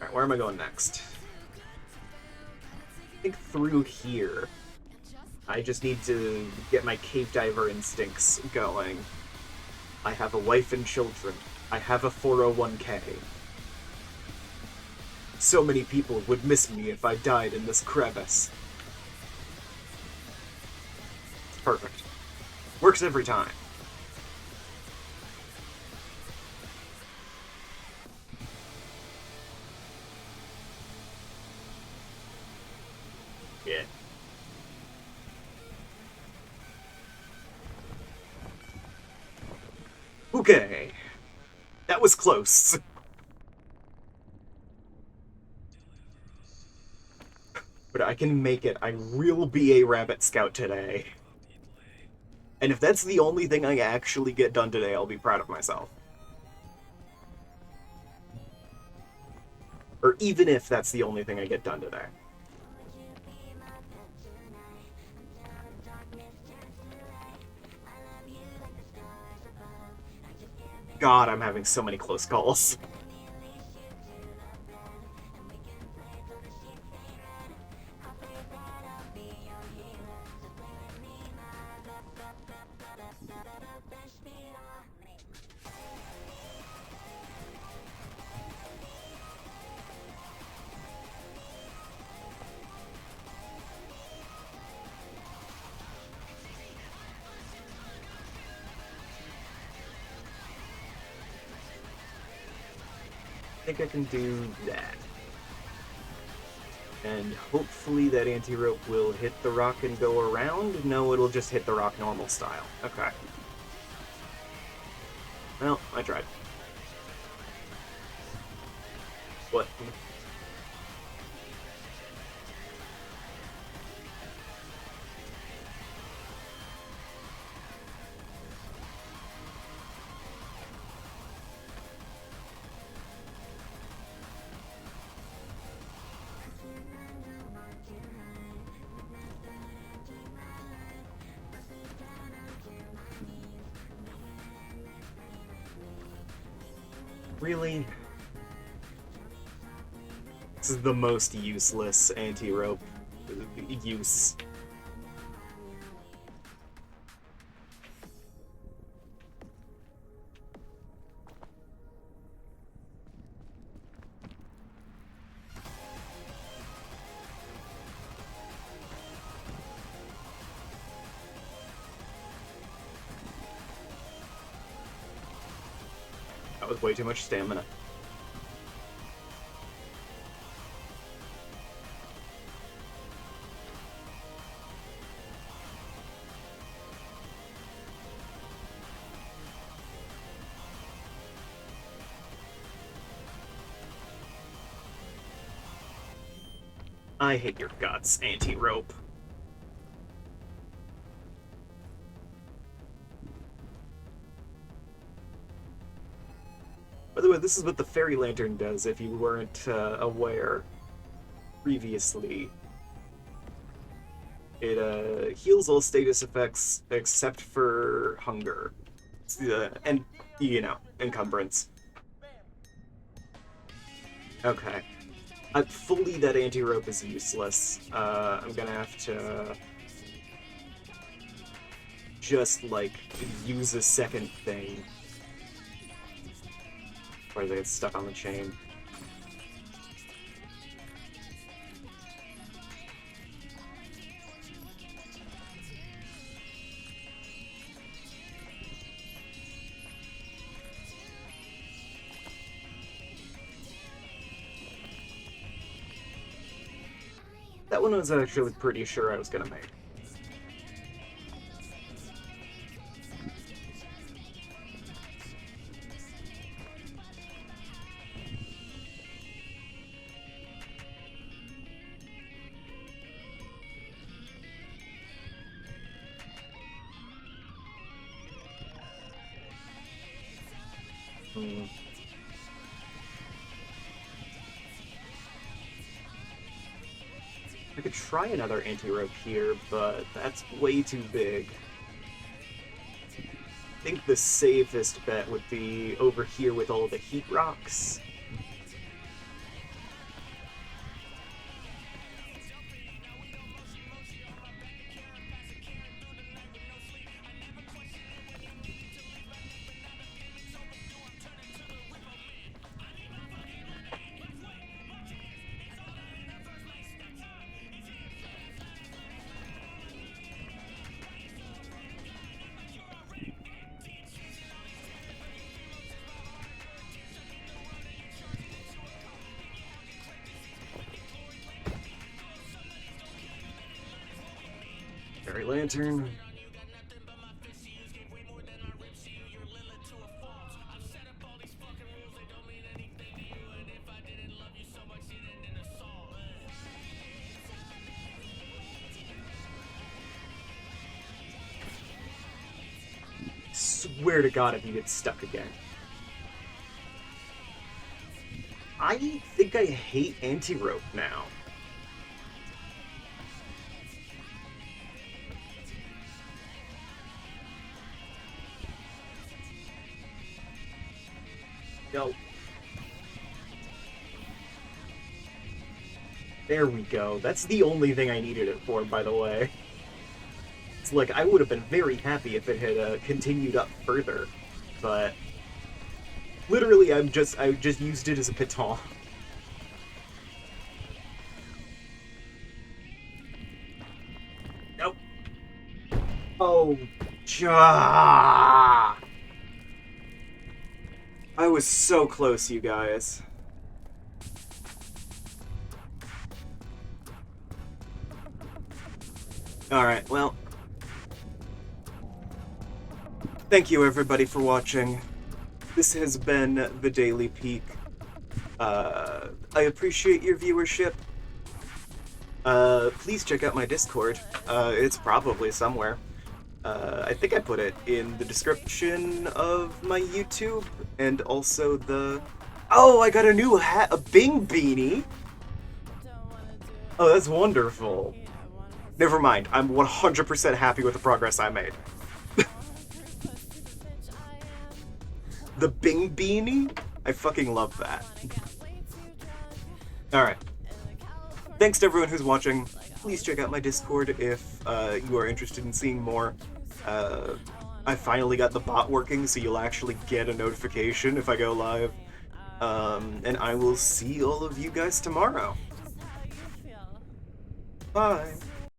Alright, where am I going next? I think through here. I just need to get my cave diver instincts going. I have a wife and children. I have a 401k. So many people would miss me if I died in this crevice. It's perfect. Works every time. Yeah. Okay. That was close. But I can make it. I will be a rabbit scout today. And if that's the only thing I actually get done today, I'll be proud of myself. Or even if that's the only thing I get done today. God, I'm having so many close calls. I think I can do that. And hopefully that anti-rope will hit the rock and go around? No, it'll just hit the rock normal style. Okay. Well, I tried. What? Really? This is the most useless anti-rope use. That was way too much stamina. I hate your guts, anti-rope. By the way, this is what the fairy lantern does if you weren't aware previously. It heals all status effects except for hunger. And, you know, encumbrance. Okay. Fully that anti-rope is useless. I'm gonna have to just, like, use a second thing. Or they get stuck on the chain. That one was actually pretty sure I was gonna make. I could try another anti-rope here, but that's way too big. I think the safest bet would be over here with all the heat rocks. Fairy lantern. Swear to God if you get stuck again. I think I hate anti-rope now. No. There we go. That's the only thing I needed it for, by the way. It's like, I would have been very happy if it had continued up further, but literally I just used it as a piton. Nope. Oh, I was so close, you guys. Alright, well. Thank you everybody for watching. This has been The Daily Peak. I appreciate your viewership. Please check out my Discord. It's probably somewhere. I think I put it in the description of my YouTube, and also the... Oh, I got a new hat, a Bing beanie! Oh, that's wonderful. Never mind, I'm 100% happy with the progress I made. The Bing beanie? I fucking love that. Alright. Thanks to everyone who's watching. Please check out my Discord if you are interested in seeing more. I finally got the bot working, so you'll actually get a notification if I go live. And I will see all of you guys tomorrow. Bye.